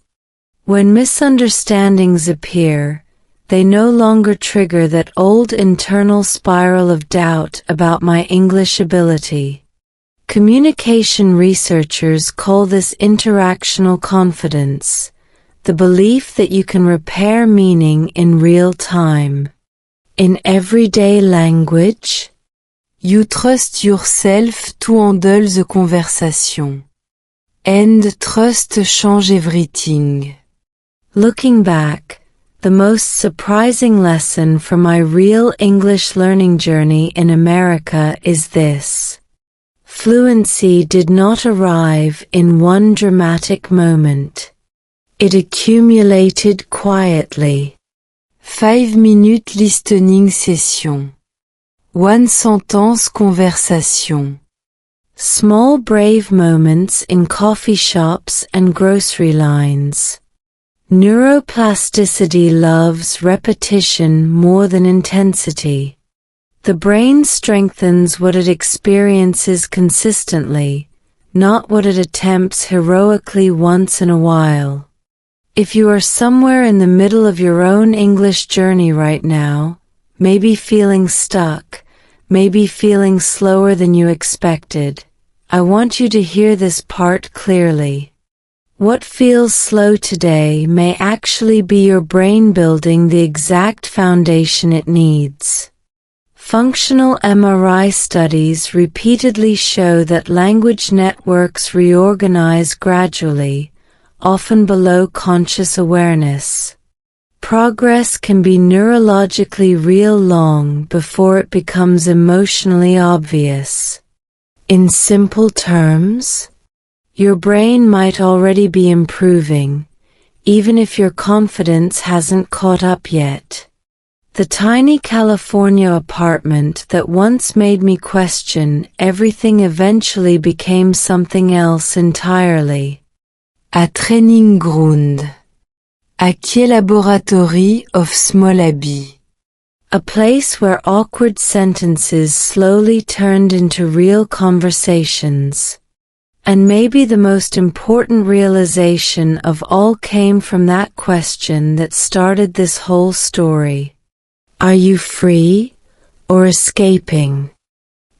When misunderstandings appear, they no longer trigger that old internal spiral of doubt about my English ability. Communication researchers call this interactional confidence, the belief that you can repair meaning in real time. In everyday language, you trust yourself to handle the conversation. And trust change everything. Looking back, the most surprising lesson from my real English learning journey in America is this. Fluency did not arrive in one dramatic moment. It accumulated quietly. 5-minute listening session. 1 sentence conversation. Small brave moments in coffee shops and grocery lines. Neuroplasticity loves repetition more than intensity. The brain strengthens what it experiences consistently, not what it attempts heroically once in a while. If you are somewhere in the middle of your own English journey right now, maybe feeling stuck, maybe feeling slower than you expected, I want you to hear this part clearly. What feels slow today may actually be your brain building the exact foundation it needs. Functional MRI studies repeatedly show that language networks reorganize gradually, often below conscious awareness. Progress can be neurologically real long before it becomes emotionally obvious. In simple terms, your brain might already be improving, even if your confidence hasn't caught up yet. The tiny California apartment that once made me question everything eventually became something else entirely. A training ground. A key laboratory of small habits. A place where awkward sentences slowly turned into real conversations. And maybe the most important realization of all came from that question that started this whole story. Are you free or escaping?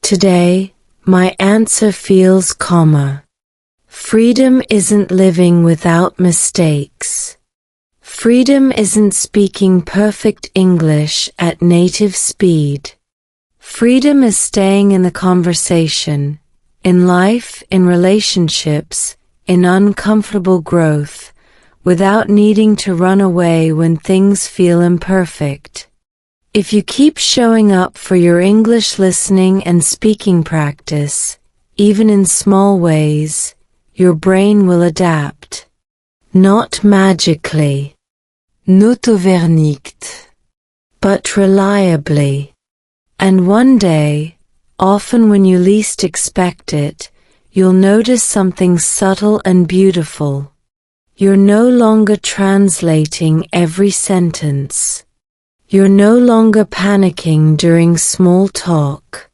Today, my answer feels calmer. Freedom isn't living without mistakes. Freedom isn't speaking perfect English at native speed. Freedom is staying in the conversation, in life, in relationships, in uncomfortable growth, without needing to run away when things feel imperfect. If you keep showing up for your English listening and speaking practice, even in small ways, your brain will adapt. Not magically. Not overnight. But reliably. And one day, often when you least expect it, you'll notice something subtle and beautiful. You're no longer translating every sentence. You're no longer panicking during small talk.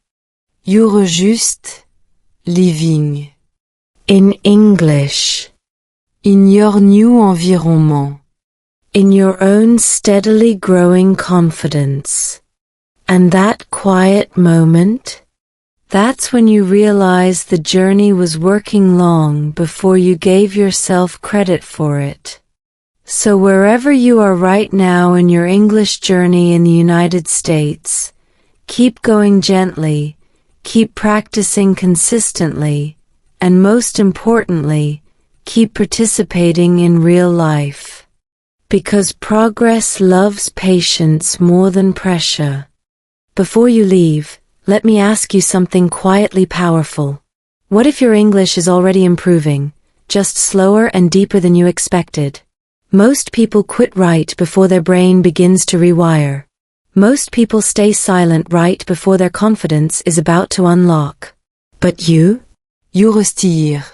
You're just living In English. in your new environment. In your own steadily growing confidence. And that quiet moment? That's when you realize the journey was working long before you gave yourself credit for it. So wherever you are right now in your English journey in the United States, keep going gently, keep practicing consistently, and most importantly, keep participating in real life. Because progress loves patience more than pressure. Before you leave, let me ask you something quietly powerful. What if your English is already improving, just slower and deeper than you expected? Most people quit right before their brain begins to rewire. Most people stay silent right before their confidence is about to unlock. But you? You restir.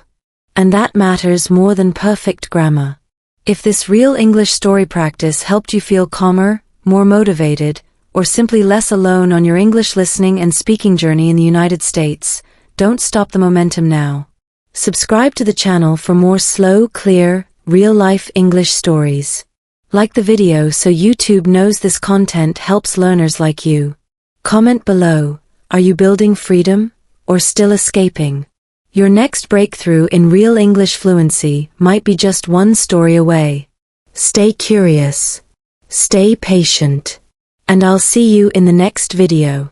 And that matters more than perfect grammar. If this real English story practice helped you feel calmer, more motivated, or simply less alone on your English listening and speaking journey in the United States, don't stop the momentum now. Subscribe to the channel for more slow, clear, real-life English stories. Like the video so YouTube knows this content helps learners like you. Comment below, are you building freedom, or still escaping? Your next breakthrough in real English fluency might be just one story away. Stay curious. Stay patient. And I'll see you in the next video.